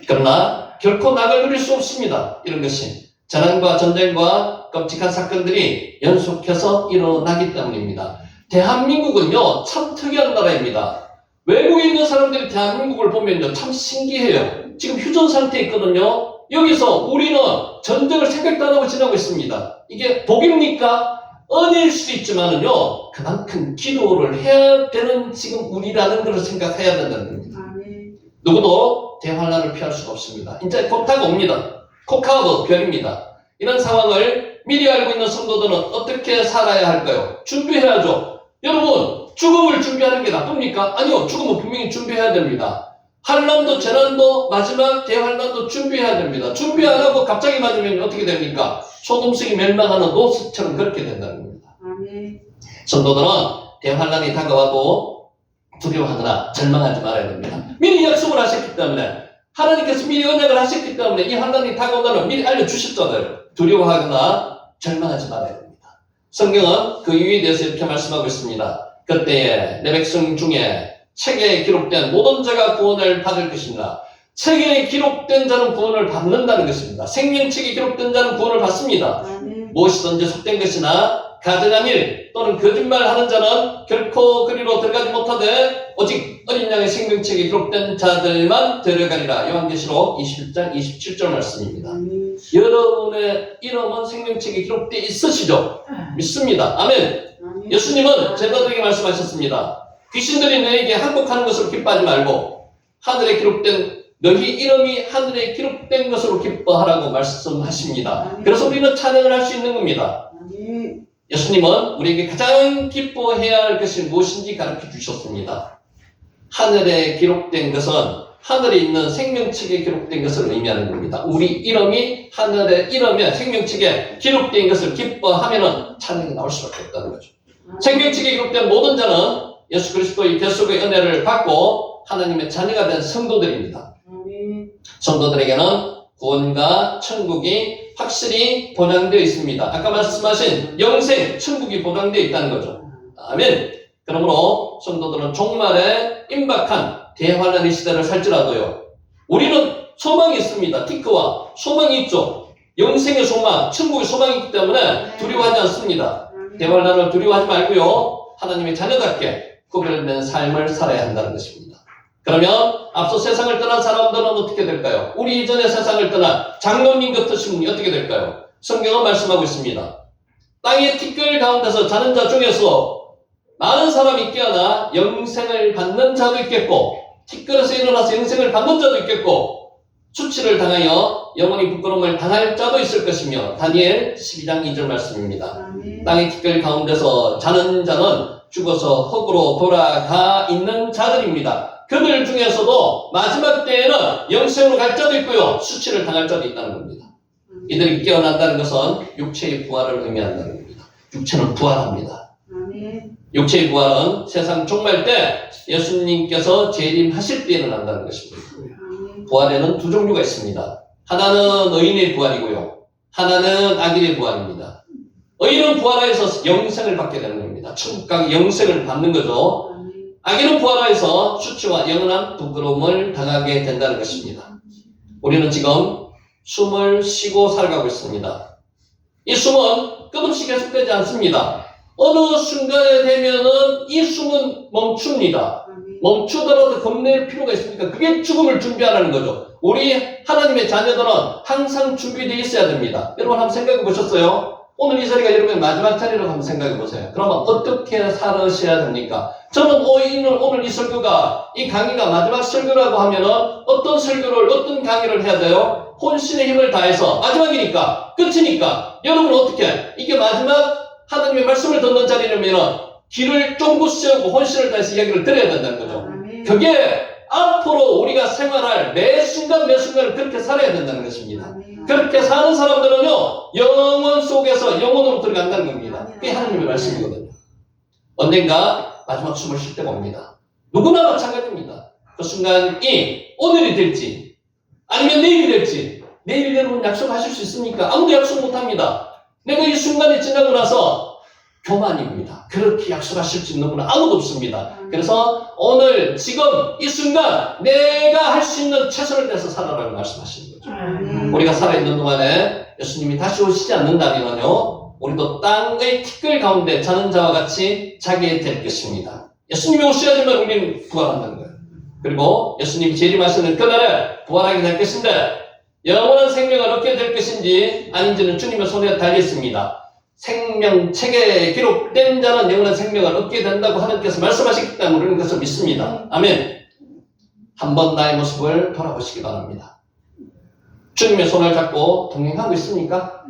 그러나 결코 낙을 누릴 수 없습니다. 이런 것이 재난과 전쟁과 끔찍한 사건들이 연속해서 일어나기 때문입니다. 대한민국은요, 참 특이한 나라입니다. 외국에 있는 사람들이 대한민국을 보면요, 참 신기해요. 지금 휴전 상태에 있거든요. 여기서 우리는 전쟁을 생각도 안 하고 지나고 있습니다. 이게 복입니까? 은혜일 수 있지만은요, 그만큼 기도를 해야 되는 지금 우리라는 걸 생각해야 된다는 겁니다. 누구도 대환란을 피할 수가 없습니다. 이제 곧 다가옵니다. 코카드 별입니다. 이런 상황을 미리 알고 있는 성도들은 어떻게 살아야 할까요? 준비해야죠. 여러분, 죽음을 준비하는 게 나쁩니까? 아니요, 죽음은 분명히 준비해야 됩니다. 환란도 재난도 마지막 대환란도 준비해야 됩니다. 준비 안 하고 갑자기 맞으면 어떻게 됩니까? 소금속이 멸망하는 노스처럼 그렇게 된다는 겁니다. 성도들은 대환란이 다가와도 두려워하거나 절망하지 말아야 됩니다. 미리 약속을 하셨기 때문에, 하나님께서 미리 언약을 하셨기 때문에 이 환란이 다가온다는 미리 알려주셨잖아요. 두려워하거나 절망하지 말아야 됩니다. 성경은 그 이유에 대해서 이렇게 말씀하고 있습니다. 그때에 내 백성 중에 책에 기록된 모든 자가 구원을 받을 것이니라. 책에 기록된 자는 구원을 받는다는 것입니다. 생명책에 기록된 자는 구원을 받습니다. 무엇이든지 속된 것이나 가증한 일 또는 거짓말하는 자는 결코 그리로 들어가지 못하되 오직 어린 양의 생명책에 기록된 자들만 들어가리라. 요한계시록 21장 27절 말씀입니다. 여러분의 이름은 생명책에 기록되어 있으시죠? 믿습니다. 아멘. 예수님은 제자들에게 말씀하셨습니다. 귀신들이 너에게 항복하는 것으로 기뻐하지 말고 하늘에 기록된 너희 이름이 하늘에 기록된 것으로 기뻐하라고 말씀하십니다. 그래서 우리는 찬양을 할 수 있는 겁니다. 예수님은 우리에게 가장 기뻐해야 할 것이 무엇인지 가르쳐 주셨습니다. 하늘에 기록된 것은 하늘에 있는 생명책에 기록된 것을 의미하는 겁니다. 우리 이름이 하늘에 이름에 생명책에 기록된 것을 기뻐하면 찬양이 나올 수밖에 없다는 거죠. 생명책에 기록된 모든 자는 예수 그리스도의 결속의 은혜를 받고 하나님의 자녀가 된 성도들입니다. 성도들에게는 구원과 천국이 확실히 보장되어 있습니다. 아까 말씀하신 영생, 천국이 보장되어 있다는 거죠. 아멘. 그러므로 성도들은 종말에 임박한 대환란의 시대를 살지라도요, 우리는 소망이 있습니다. 티크와 소망이 있죠. 영생의 소망, 천국의 소망이 있기 때문에 두려워하지 않습니다. 대환란을 두려워하지 말고요, 하나님의 자녀답게 구별된 삶을 살아야 한다는 것입니다. 그러면 앞서 세상을 떠난 사람들은 어떻게 될까요? 우리 이전에 세상을 떠난 장로님 같으신 분이 어떻게 될까요? 성경은 말씀하고 있습니다. 땅의 티끌 가운데서 자는 자 중에서 많은 사람이 깨어나 영생을 받는 자도 있겠고, 티끌에서 일어나서 영생을 받는 자도 있겠고, 수치를 당하여 영원히 부끄러움을 당할 자도 있을 것이며, 다니엘 12장 2절 말씀입니다. 땅의 티끌 가운데서 자는 자는 죽어서 흙으로 돌아가 있는 자들입니다. 그들 중에서도 마지막 때에는 영생으로 갈 자도 있고요, 수치를 당할 자도 있다는 겁니다. 이들이 깨어난다는 것은 육체의 부활을 의미한다는 겁니다. 육체는 부활합니다. 육체의 부활은 세상 종말 때 예수님께서 재림하실 때 일어난다는 것입니다. 부활에는 두 종류가 있습니다. 하나는 의인의 부활이고요, 하나는 악인의 부활입니다. 의인은 부활하여서 영생을 받게 되는 겁니다. 천국 가기 영생을 받는 거죠. 악인은 부활하여서 수치와 영원한 부끄러움을 당하게 된다는 것입니다. 우리는 지금 숨을 쉬고 살아가고 있습니다. 이 숨은 끝없이 계속되지 않습니다. 어느 순간에 되면은 이 숨은 멈춥니다. 멈추더라도 겁낼 필요가 있습니까? 그게 죽음을 준비하라는 거죠. 우리 하나님의 자녀들은 항상 준비되어 있어야 됩니다. 여러분 한번 생각해 보셨어요? 오늘 이 자리가 여러분의 마지막 자리라고 한번 생각해 보세요. 그러면 어떻게 살으셔야 됩니까? 저는 오늘 이 설교가, 이 강의가 마지막 설교라고 하면은 어떤 설교를, 어떤 강의를 해야 돼요? 혼신의 힘을 다해서, 마지막이니까, 끝이니까, 여러분 어떻게, 이게 마지막 하나님의 말씀을 듣는 자리라면 귀를 쫑긋 세우고 혼신을 다해서 이야기를 들어야 된다는 거죠. 그게 앞으로 우리가 생활할 매 순간 매 순간을 그렇게 살아야 된다는 것입니다. 그렇게 사는 사람들은요, 영원 속에서 영원으로 들어간다는 겁니다. 그게 하나님의 말씀이거든요. 언젠가 마지막 숨을 쉴 때가 옵니다. 누구나 마찬가지입니다. 그 순간이 오늘이 될지 아니면 내일이 될지, 내일 여러분 약속하실 수 있습니까? 아무도 약속 못합니다. 내가 이 순간이 지나고 나서 교만입니다. 그렇게 약속하실 수 있는 분은 아무도 없습니다. 그래서 오늘 지금 이 순간 내가 할 수 있는 최선을 다해서 살아라고 말씀하시는 거죠. 우리가 살아있는 동안에 예수님이 다시 오시지 않는다면요, 우리도 땅의 티끌 가운데 자는 자와 같이 자게 될 것입니다. 예수님이 오셔야지만 우리는 부활한다는 거예요. 그리고 예수님이 재림하시는 그날에 부활하게 될 것인데 영원한 생명을 얻게 될 것인지 아닌지는 주님의 손에 달려 있습니다. 생명책에 기록된 자는 영원한 생명을 얻게 된다고 하나님께서 말씀하셨기 때문에 우리는 그것을 믿습니다. 아멘. 한번 나의 모습을 돌아보시기 바랍니다. 주님의 손을 잡고 동행하고 있습니까?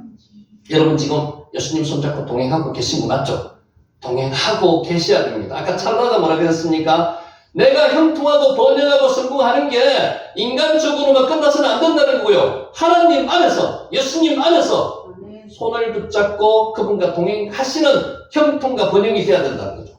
여러분 지금 예수님 손잡고 동행하고 계신 거 맞죠? 동행하고 계셔야 됩니다. 아까 찰나가 뭐라 그랬습니까? 내가 형통하고 번영하고 성공하는 게 인간적으로만 끝나서는 안 된다는 거고요. 하나님 안에서, 예수님 안에서 손을 붙잡고 그분과 동행하시는 형통과 번영이 돼야 된다는 거죠.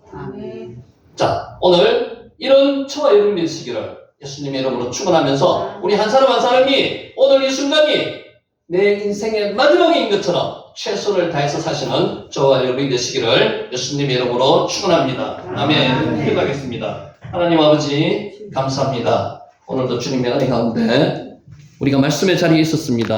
자, 오늘 이런 저와 여러분이 되시기를 예수님의 이름으로 축원하면서 우리 한 사람 한 사람이 오늘 이 순간이 내 인생의 마지막인 것처럼 최선을 다해서 사시는 저와 여러분이 되시기를 예수님의 이름으로 축원합니다. 아멘. 기도하겠습니다. 하나님 아버지 감사합니다. 오늘도 주님의 은혜 가운데 우리가 말씀의 자리에 있었습니다.